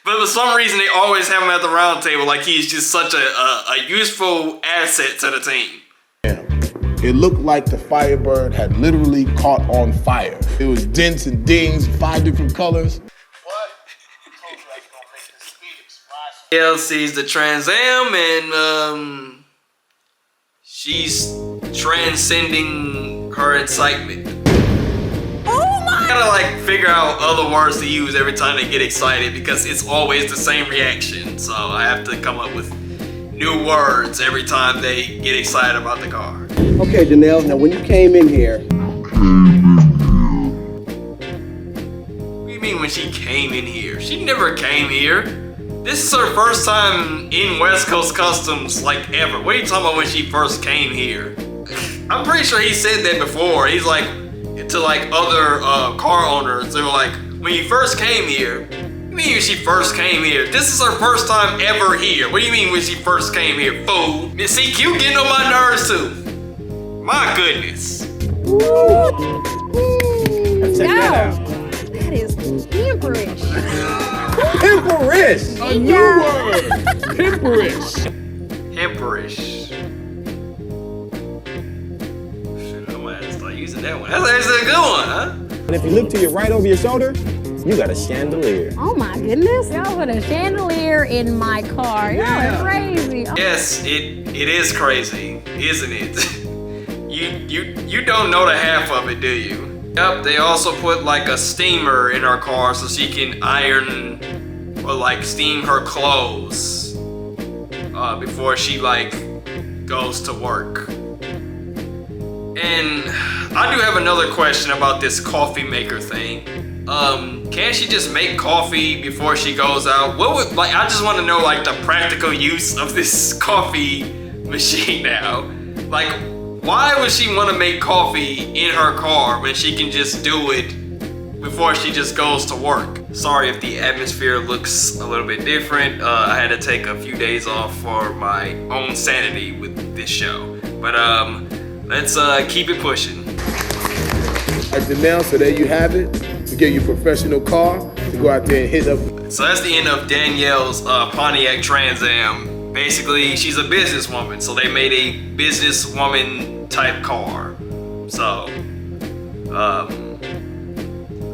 But for some reason, they always have him at the round table like he's just such a useful asset to the team. It looked like the Firebird had literally caught on fire. It was dents and dings, 5 different colors. Elle sees the Trans Am and she's transcending her excitement. Oh my! I gotta like figure out other words to use every time they get excited because it's always the same reaction. So I have to come up with new words every time they get excited about the car. Okay, Janelle, now when you came in here. What do you mean when she came in here? She never came here. This is her first time in West Coast Customs, like, ever. What are you talking about when she first came here? I'm pretty sure he said that before. He's like, to like other car owners, they were like, when you first came here, what do you mean when she first came here? This is her first time ever here. What do you mean when she first came here, fool? See, Q getting on my nerves too. My goodness. Let's check that out. That is pamperish. Pimperish! A new word! Pimperish! Hamperish. Shit, I might have to start using that one. That's actually a good one, huh? And if you look to your right over your shoulder, you got a chandelier. Oh my goodness. Y'all put a chandelier in my car. Y'all are crazy. Yes, it is crazy, isn't it? You don't know the half of it, do you? Yep, they also put like a steamer in her car so she can iron or like steam her clothes before she like goes to work. And I do have another question about this coffee maker thing. Can't she just make coffee before she goes out? What would, like, I just want to know like the practical use of this coffee machine now. Like, why would she want to make coffee in her car when she can just do it before she just goes to work? Sorry if the atmosphere looks a little bit different. I had to take a few days off for my own sanity with this show. But let's keep it pushing. So there you have it. To get your professional car to go out there and hit up. So that's the end of Danielle's Pontiac Trans Am. Basically, she's a businesswoman, so they made a businesswoman type car. So,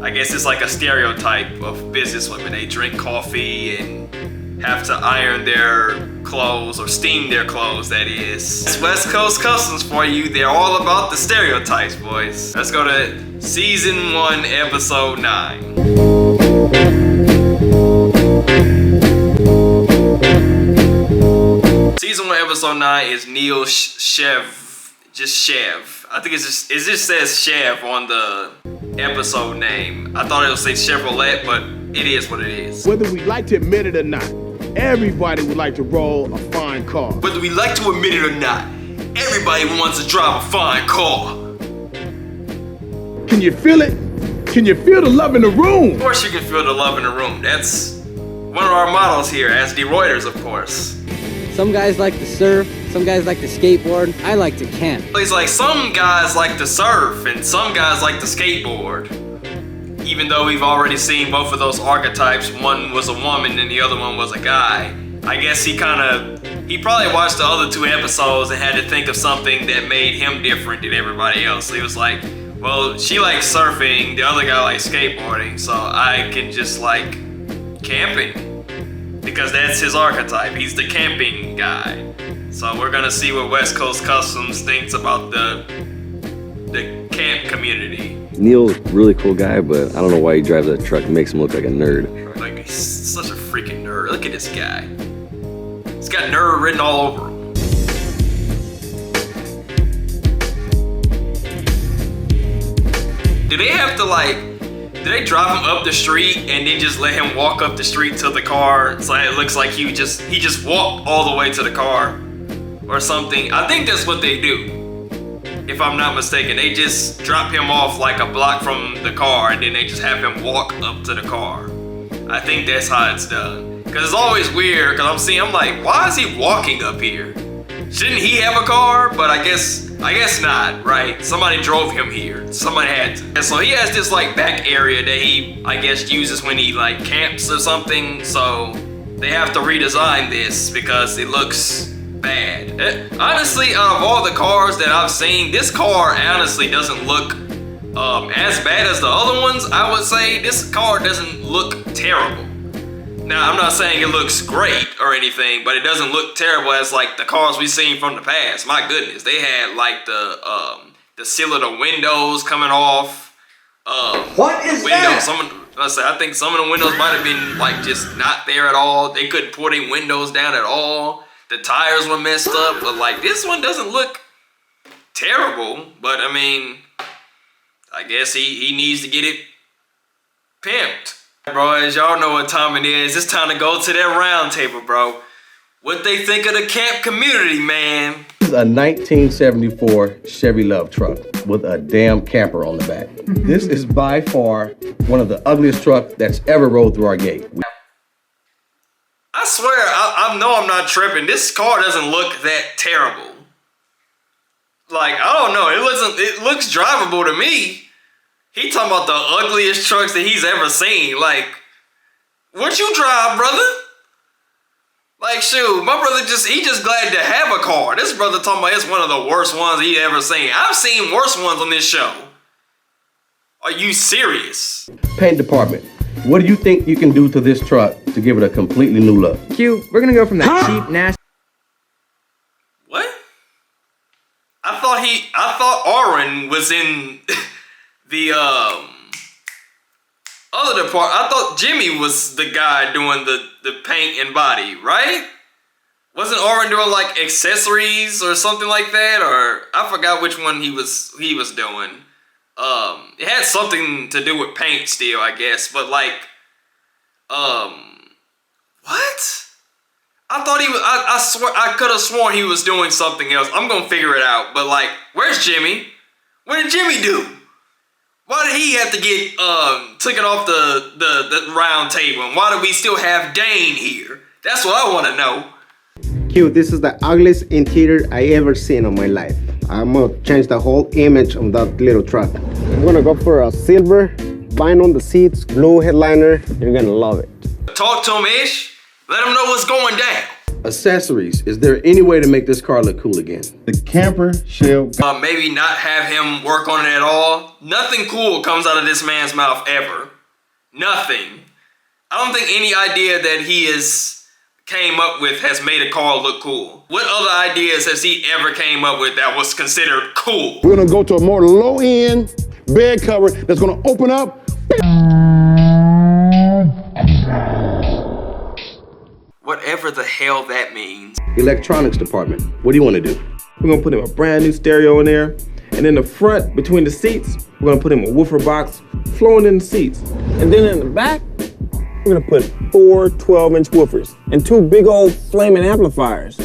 I guess it's like a stereotype of businesswomen. They drink coffee and have to iron their clothes, or steam their clothes, that is. It's West Coast Customs for you. They're all about the stereotypes, boys. Let's go to Season 1, Episode 9. Season 1, Episode 9 is Neil Chev. Just Chev. I think it just says Chev on the episode name. I thought it would say Chevrolet, but it is what it is. Whether we like to admit it or not, everybody would like to roll a fine car. Whether we like to admit it or not, everybody wants to drive a fine car. Can you feel it? Can you feel the love in the room? Of course you can feel the love in the room. That's one of our mottos here as DeRoiters, of course. Some guys like to surf, some guys like to skateboard. I like to camp. It's like some guys like to surf and some guys like to skateboard. Even though we've already seen both of those archetypes, one was a woman and the other one was a guy. I guess he probably watched the other two episodes and had to think of something that made him different than everybody else. So he was like, well, she likes surfing, the other guy likes skateboarding, so I can just like camping. Because that's his archetype, he's the camping guy. So we're gonna see what West Coast Customs thinks about the camp community. Neil's a really cool guy, but I don't know why he drives that truck. It makes him look like a nerd. Like, he's such a freaking nerd. Look at this guy. He's got nerd written all over him. Do they drive him up the street and then just let him walk up the street to the car? So it looks like he just walked all the way to the car or something. I think that's what they do, if I'm not mistaken. They just drop him off like a block from the car and then they just have him walk up to the car. I think that's how it's done. Cause it's always weird, cause I'm like, why is he walking up here? Shouldn't he have a car? But I guess not, right? Somebody drove him here. Somebody had to. And so he has this like back area that he, I guess, uses when he like camps or something. So they have to redesign this because it looks bad. Honestly, out of all the cars that I've seen, this car honestly doesn't look as bad as the other ones. I would say this car doesn't look terrible. Now, I'm not saying it looks great or anything, but it doesn't look terrible as like the cars we've seen from the past. My goodness, they had like the seal of the windows coming off. What is that? I think some of the windows might have been like just not there at all. They couldn't pour their windows down at all. The tires were messed up, but like this one doesn't look terrible. But I mean, I guess he needs to get it pimped. Bro, as y'all know what time it is, it's time to go to that round table, bro. What they think of the camp community, man. This is a 1974 Chevy Love truck with a damn camper on the back. This is by far one of the ugliest trucks that's ever rolled through our gate. I swear, I know I'm not tripping. This car doesn't look that terrible. Like, I don't know, it looks drivable to me. He talking about the ugliest trucks that he's ever seen. Like, what you drive, brother? Like, shoot, my brother he just glad to have a car. This brother talking about it's one of the worst ones he ever seen. I've seen worse ones on this show. Are you serious? Paint department. What do you think you can do to this truck to give it a completely new look? Q, we're gonna go from that cheap, nasty. What? I thought Oren was in the other department. I thought Jimmy was the guy doing the paint and body, right? Wasn't Oren doing like accessories or something like that? Or I forgot which one he was doing. It had something to do with paint still, I guess. But like, what? I thought he was, I swear, I could have sworn he was doing something else. I'm gonna figure it out, but like, where's Jimmy? What did Jimmy do? Why did he have to get taken off the round table? And why do we still have Dane here? That's what I want to know. Q, this is the ugliest interior I ever seen in my life. I'm gonna change the whole image of that little truck. I'm gonna go for a silver, vinyl on the seats, blue headliner. You're gonna love it. Talk to him, Ish. Let him know what's going down. Accessories. Is there any way to make this car look cool again? The camper shell. Maybe not have him work on it at all. Nothing cool comes out of this man's mouth ever. Nothing. I don't think any idea that he came up with has made a car look cool. What other ideas has he ever came up with that was considered cool? We're gonna go to a more low-end bed cover that's gonna open up. Whatever the hell that means. Electronics department. What do you want to do? We're gonna put him a brand new stereo in there. And in the front, between the seats, we're gonna put him a woofer box flowing in the seats. And then in the back, we're gonna put 4 12-inch woofers and 2 big old flaming amplifiers.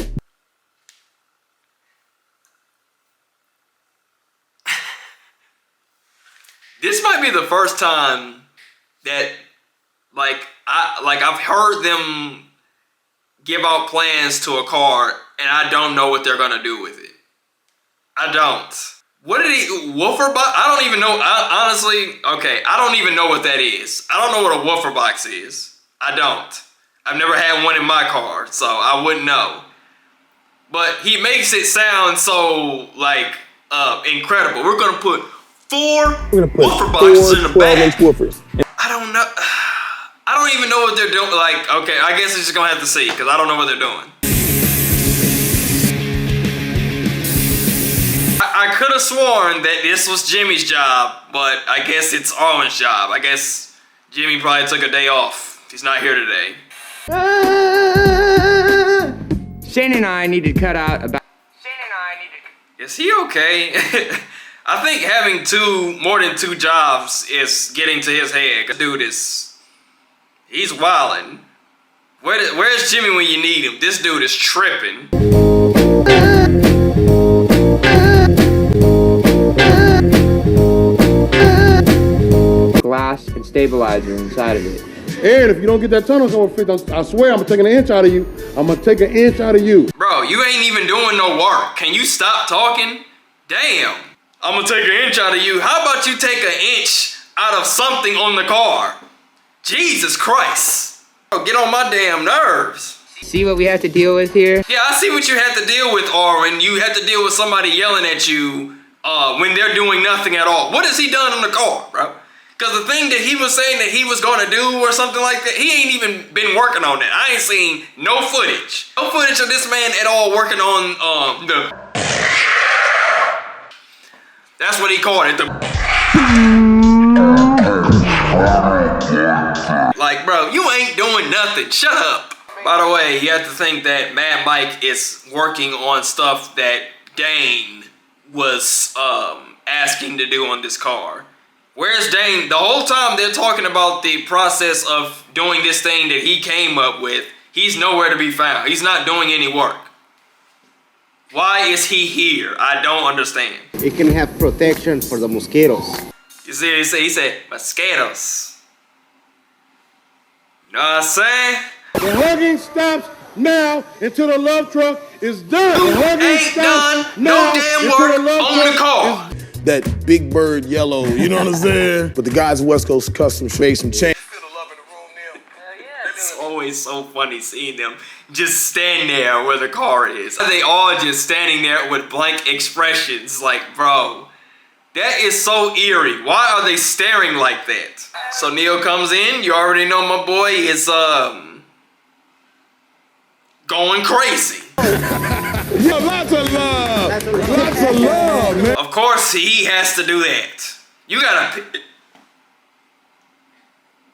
This might be the first time that I've heard them give out plans to a car and I don't know what they're gonna do with it. I don't. What did he, woofer box? I don't even know, honestly, okay, I don't even know what that is. I don't know what a woofer box is. I don't. I've never had one in my car, so I wouldn't know. But he makes it sound so, like, incredible. We're gonna put 4 woofer boxes in the back. 12-inch woofers. I don't know. I don't even know what they're doing. Like, okay, I guess I'm just gonna have to see, because I don't know what they're doing. I could have sworn that this was Jimmy's job, but I guess it's Arwen's job. I guess Jimmy probably took a day off. He's not here today. Shane and I need to cut out about... Is he okay? I think having more than two jobs is getting to his head. Dude he's wildin'. Where's Jimmy when you need him? This dude is tripping. glass and stabilizer inside of it. And if you don't get that tunnel cover fixed, I swear I'm taking an inch out of you. I'm gonna take an inch out of you. Bro, you ain't even doing no work. Can you stop talking? Damn. I'm gonna take an inch out of you. How about you take an inch out of something on the car? Jesus Christ. Bro, get on my damn nerves. See what we have to deal with here? Yeah, I see what you have to deal with, Arwen. You have to deal with somebody yelling at you when they're doing nothing at all. What has he done in the car, bro? Because the thing that he was saying that he was going to do or something like that, he ain't even been working on that. I ain't seen no footage. No footage of this man at all working on the... That's what he called it, Like, bro, you ain't doing nothing. Shut up. By the way, you have to think that Mad Mike is working on stuff that Dane was asking to do on this car. Where's Dane? The whole time they're talking about the process of doing this thing that he came up with, he's nowhere to be found. He's not doing any work. Why is he here? I don't understand. It can have protection for the mosquitoes. You see, he said, mosquitoes. You know what I'm saying? The hugging stops now until the love truck is done. The hugging ain't stops done no damn work on the car. That big bird yellow, you know what I'm saying? But the guys at West Coast Custom made some change. It's always so funny seeing them just stand there where the car is. They all just standing there with blank expressions. Like, bro, that is so eerie. Why are they staring like that? So Neil comes in. You already know my boy is going crazy. Yo, lots of love. Lots of love, man. Of course, he has to do that. You gotta...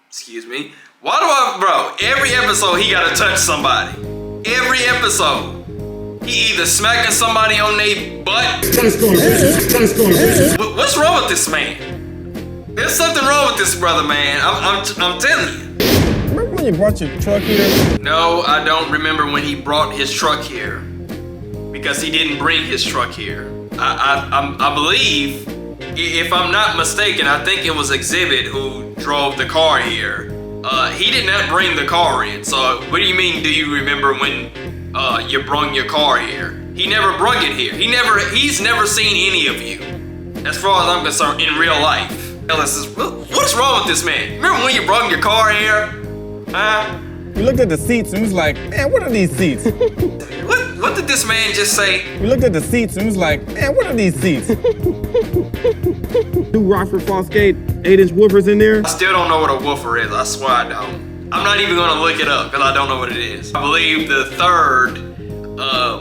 Excuse me. Why do bro, every episode he gotta touch somebody. Every episode. He either smacking somebody on their butt. What's wrong with this man? There's something wrong with this brother, man. I'm telling you. when you brought your truck here? No, I don't remember when he brought his truck here. Because he didn't bring his truck here. I believe, if I'm not mistaken, I think it was Exhibit who drove the car here. He did not bring the car in. So what do you mean, do you remember when you brung your car here? He never brung it here. He's never seen any of you. As far as I'm concerned, in real life. What's wrong with this man? Remember when you brung your car here? Huh? We looked at the seats and was like, man, what are these seats? What did this man just say? We looked at the seats and was like, man, what are these seats? New Rockford Fosgate 8-inch woofers in there. I still don't know what a woofer is. I swear I don't. I'm not even gonna look it up because I don't know what it is. I believe the third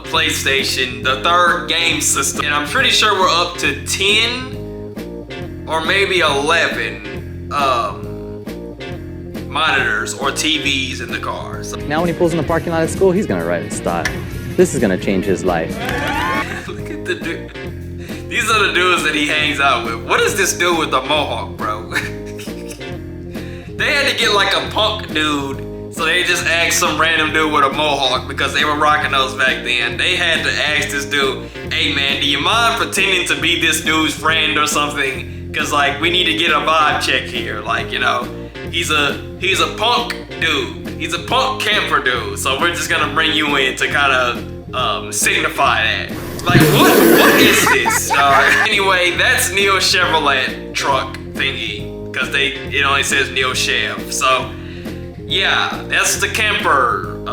PlayStation, the third game system, and I'm pretty sure we're up to 10 or maybe 11 monitors or TVs in the car. So Now when he pulls in the parking lot at school, he's gonna ride in style. This is gonna change his life. look at the dude. These are the dudes that he hangs out with. What is this dude with the mohawk, bro? They had to get like a punk dude, so they just asked some random dude with a mohawk because they were rocking those back then. They had to ask this dude, hey man, do you mind pretending to be this dude's friend or something? Cause like we need to get a vibe check here. Like, you know, he's a punk dude. He's a punk camper dude. So we're just gonna bring you in to kind of signify that. Like what is this? Anyway, that's Neo Chevrolet truck thingy. Cause it only says Neo Chev. So yeah, that's the camper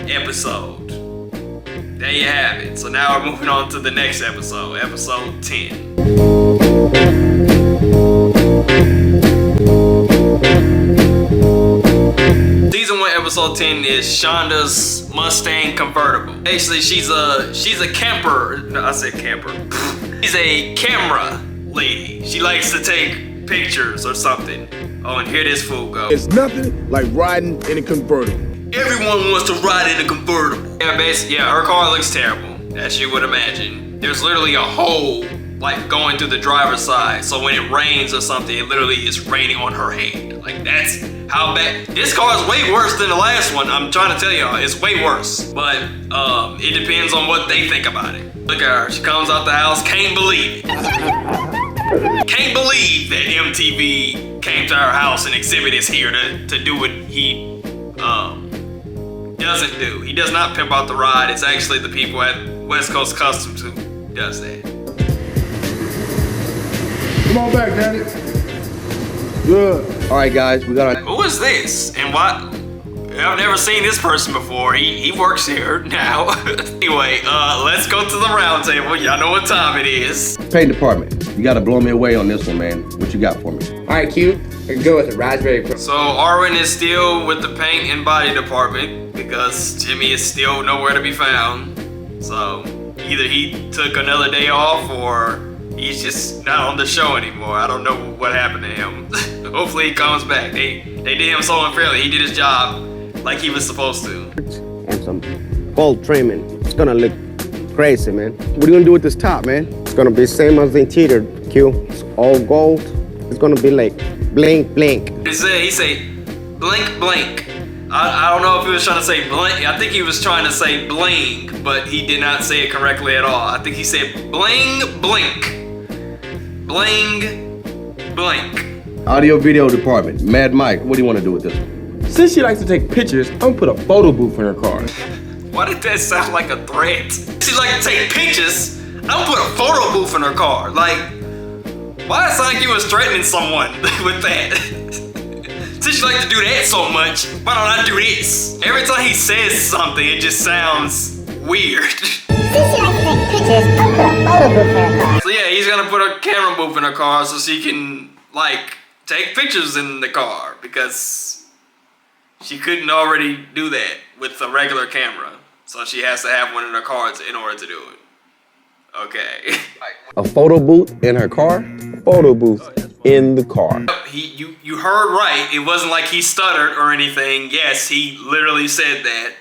episode. There you have it. So now we're moving on to the next episode, episode 10. Season 1, episode 10 is Shonda's Mustang convertible. Actually, she's a camper. No, I said camper. She's a camera lady. She likes to take pictures or something. Oh, and here this fool goes. It's nothing like riding in a convertible. Everyone wants to ride in a convertible. Yeah, her car looks terrible, as you would imagine. There's literally a hole like going through the driver's side, so when it rains or something, it literally is raining on her head. Like that's how bad. This car is way worse than the last one. I'm trying to tell y'all, it's way worse. But it depends on what they think about it. Look at her, she comes out the house, can't believe it. Can't believe that MTV came to our house and Exhibit is here to do what he doesn't do. He does not pimp out the ride. It's actually the people at West Coast Customs who does that. Come on back, Daddy. Good. All right, guys, we got Who is this? And what? I've never seen this person before. He works here now. Anyway, let's go to the round table. Y'all know what time it is. paint department. You got to blow me away on this one, man. What you got for me? All right, Q. I can go with the raspberry. So Arwen is still with the paint and body department because Jimmy is still nowhere to be found. So either he took another day off or he's just not on the show anymore. I don't know what happened to him. Hopefully he comes back. They did him so unfairly. He did his job like he was supposed to. And some gold trimming. It's gonna look crazy, man. What are you gonna do with this top, man? It's gonna be same as the interior, Q. It's all gold. It's gonna be like blink, blink. He say blink, blink. I don't know if he was trying to say blink. I think he was trying to say bling, but he did not say it correctly at all. I think he said bling, blink. Bling, blink. Audio video department. Mad Mike, what do you want to do with this one? Since she likes to take pictures, I'm gonna put a photo booth in her car. Why did that sound like a threat? She like to take pictures. I'm gonna put a photo booth in her car. Like, why it sound like you was threatening someone with that? Since you like to do that so much, why don't I do this? Every time he says something, it just sounds weird. So yeah, he's gonna put a camera booth in her car so she can, like, take pictures in the car because she couldn't already do that with a regular camera. So she has to have one in her car in order to do it. Okay. A photo booth in her car? Photo booth in the car. You heard right. It wasn't like he stuttered or anything. Yes, he literally said that.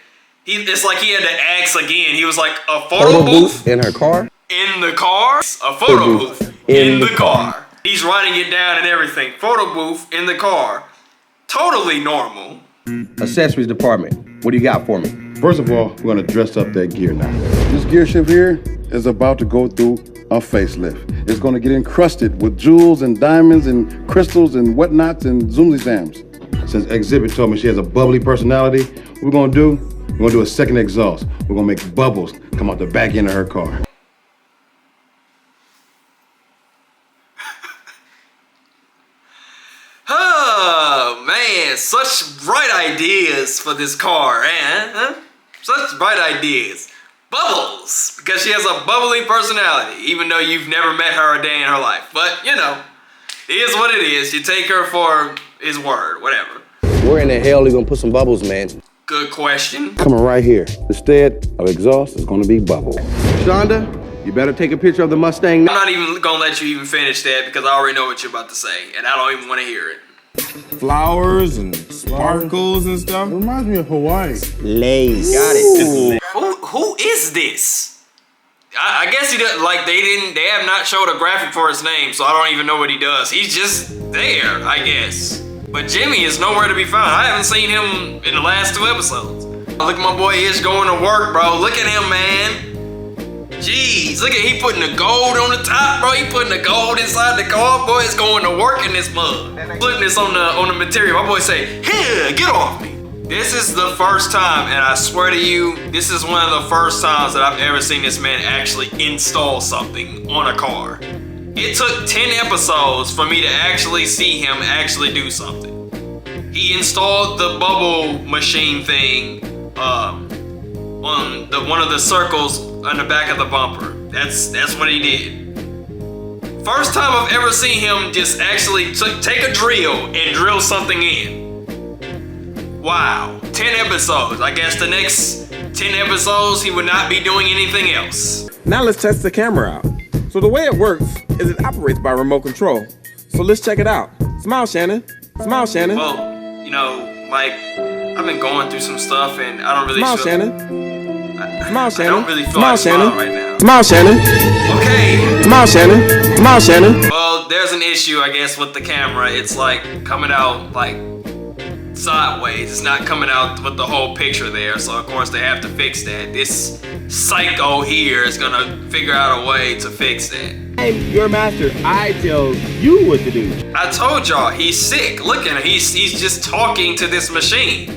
It's like he had to ask again. He was like, a photo booth in her car? In the car? A photo booth in the car. He's writing it down and everything. Photo booth in the car. Totally normal. Accessories department, what do you got for me? First of all, we're gonna dress up that gear now. This gear shift here is about to go through a facelift. It's gonna get encrusted with jewels and diamonds and crystals and whatnots and zoomly zams. Since Exhibit told me she has a bubbly personality, what we're gonna do a second exhaust. We're gonna make bubbles come out the back end of her car. Oh man, such bright ideas for this car, huh? Such bright ideas. Bubbles, because she has a bubbly personality, even though you've never met her a day in her life. But, you know, it is what it is. You take her for his word, whatever. Where in the hell are you gonna put some bubbles, man? Good question. Coming right here. Instead of exhaust, it's gonna be bubble. Shonda, you better take a picture of the Mustang. I'm not even gonna let you even finish that because I already know what you're about to say, and I don't even want to hear it. Flowers and sparkles and stuff. It reminds me of Hawaii. Lace. Got it. Who is this? I guess he does. Like they have not showed a graphic for his name, so I don't even know what he does. He's just there, I guess. But Jimmy is nowhere to be found. I haven't seen him in the last 2 episodes. Look at my boy Ish going to work, bro. Look at him, man. Jeez, look at he putting the gold on the top, bro. He putting the gold inside the car. Boy, it's going to work in this mug. Putting this on the material. My boy say, "Here, get off me." This is the first time, and I swear to you, this is one of the first times that I've ever seen this man actually install something on a car. It took 10 episodes for me to actually see him actually do something. He installed the bubble machine thing on one of the circles on the back of the bumper. That's what he did. First time I've ever seen him just actually take a drill and drill something in. Wow, 10 episodes. I guess the next 10 episodes he would not be doing anything else. Now let's test the camera out. So the way it works is it operates by remote control. So let's check it out. Smile, Shannon. Smile, Shannon. Well, you know, Mike, I've been going through some stuff and I don't really Smile, feel... Shannon. Smile, Shannon. I don't really feel Smile, like Shannon. smiling right now. Smile, Shannon. Okay. Smile, Shannon. Smile, Shannon. Well, there's an issue, I guess, with the camera. It's like coming out like sideways. It's not coming out with the whole picture there. So of course they have to fix that. This psycho here is gonna figure out a way to fix that. I'm your master. I tell you what to do. I told y'all, he's sick. Look at him. He's just talking to this machine.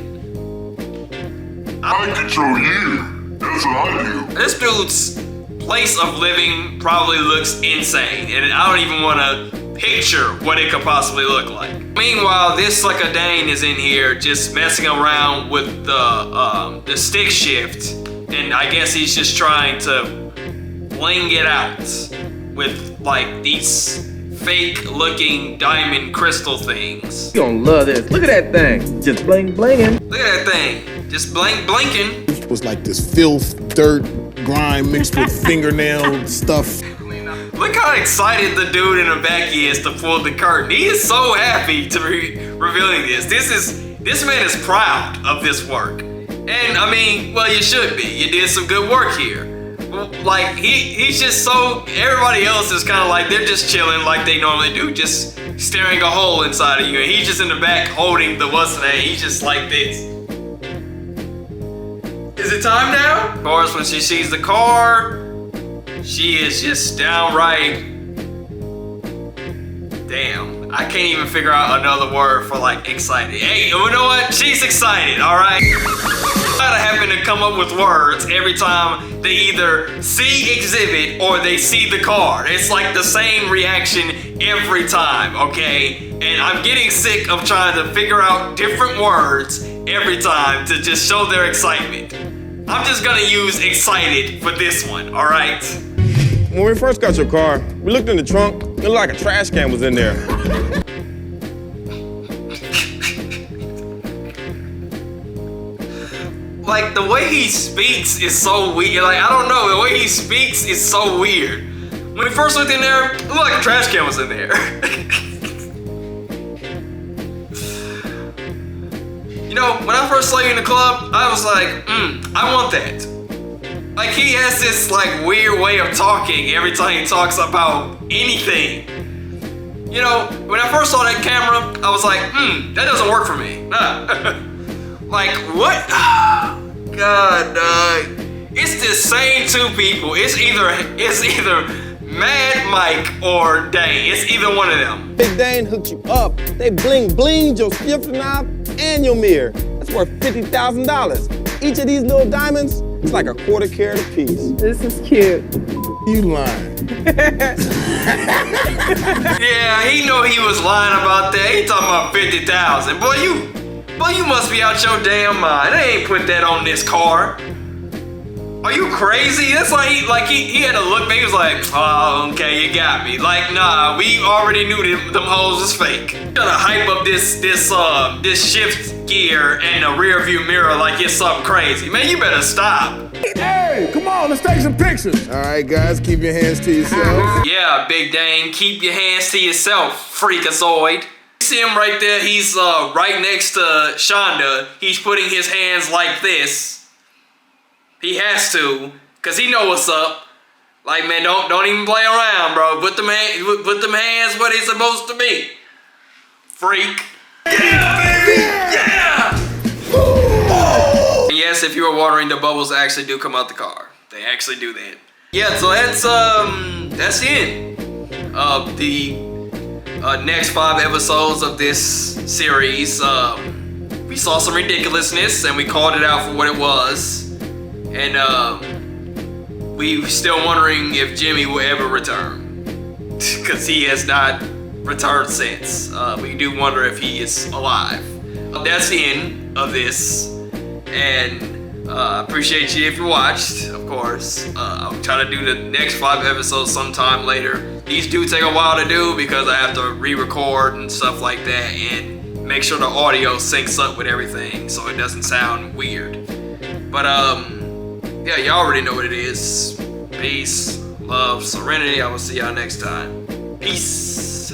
I control you. That's what I do. This dude's place of living probably looks insane, and I don't even want to picture what it could possibly look like. Meanwhile, this sucker-dane is in here just messing around with the stick shift, and I guess he's just trying to bling it out with like these fake-looking diamond crystal things. You gonna love this. Look at that thing. Just bling blinging. Look at that thing. Just blinking. It was like this filth, dirt, grime mixed with fingernail stuff. Look how excited the dude in the back is to pull the curtain. He is so happy to be revealing this. This man is proud of this work. And I mean, well, you should be. You did some good work here. Like, he's just so, everybody else is kind of like, they're just chilling like they normally do, just staring a hole inside of you. And he's just in the back holding the what's the name. He's just like this. Is it time now? Of course, when she sees the car, she is just downright, damn. I can't even figure out another word for like excited. Hey, you know what? She's excited, all right? I happen to come up with words every time they either see Exhibit or they see the car. It's like the same reaction every time, okay? And I'm getting sick of trying to figure out different words every time to just show their excitement. I'm just gonna use excited for this one, all right? When we first got your car, we looked in the trunk. It looked like a trash can was in there. Like, the way he speaks is so weird. Like, I don't know, the way he speaks is so weird. When we first looked in there, it looked like a trash can was in there. You know, when I first saw you in the club, I was like, I want that. Like, he has this, like, weird way of talking every time he talks about anything. You know, when I first saw that camera, I was like, that doesn't work for me. Nah. Like, what? God, dog. It's the same two people. It's either Mad Mike or Dane. It's either one of them. Big Dane hooked you up. They blinged your shifter knob and your mirror. That's worth $50,000. Each of these little diamonds is like a quarter carat apiece. This is cute. You lying. Yeah, he know he was lying about that. He talking about 50,000. Boy, you must be out your damn mind. They ain't put that on this car. Are you crazy? That's like he had to look back. He was like, oh, okay, you got me. Like, nah, we already knew them hoes was fake. Trying to hype up this shift gear and the rear view mirror like it's something crazy. Man, you better stop. Hey, come on, let's take some pictures. All right, guys, keep your hands to yourselves. Yeah, Big Dane, keep your hands to yourself, freakazoid. You see him right there? He's right next to Shonda. He's putting his hands like this. He has to, cause he know what's up. Like, man, don't even play around, bro. Put them hands where they supposed to be. Freak. Yeah, baby. Yeah. And yes, if you were wondering, the bubbles actually do come out the car. They actually do that. Yeah, so that's the end of the next 5 episodes of this series. We saw some ridiculousness and we called it out for what it was. And we still wondering if Jimmy will ever return, because he has not returned since. We do wonder if he is alive. That's the end of this, and appreciate you if you watched, of course. I'll try to do the next 5 episodes sometime later. These do take a while to do because I have to re-record and stuff like that, and make sure the audio syncs up with everything so it doesn't sound weird. But yeah, y'all already know what it is. Peace, love, serenity. I will see y'all next time. Peace.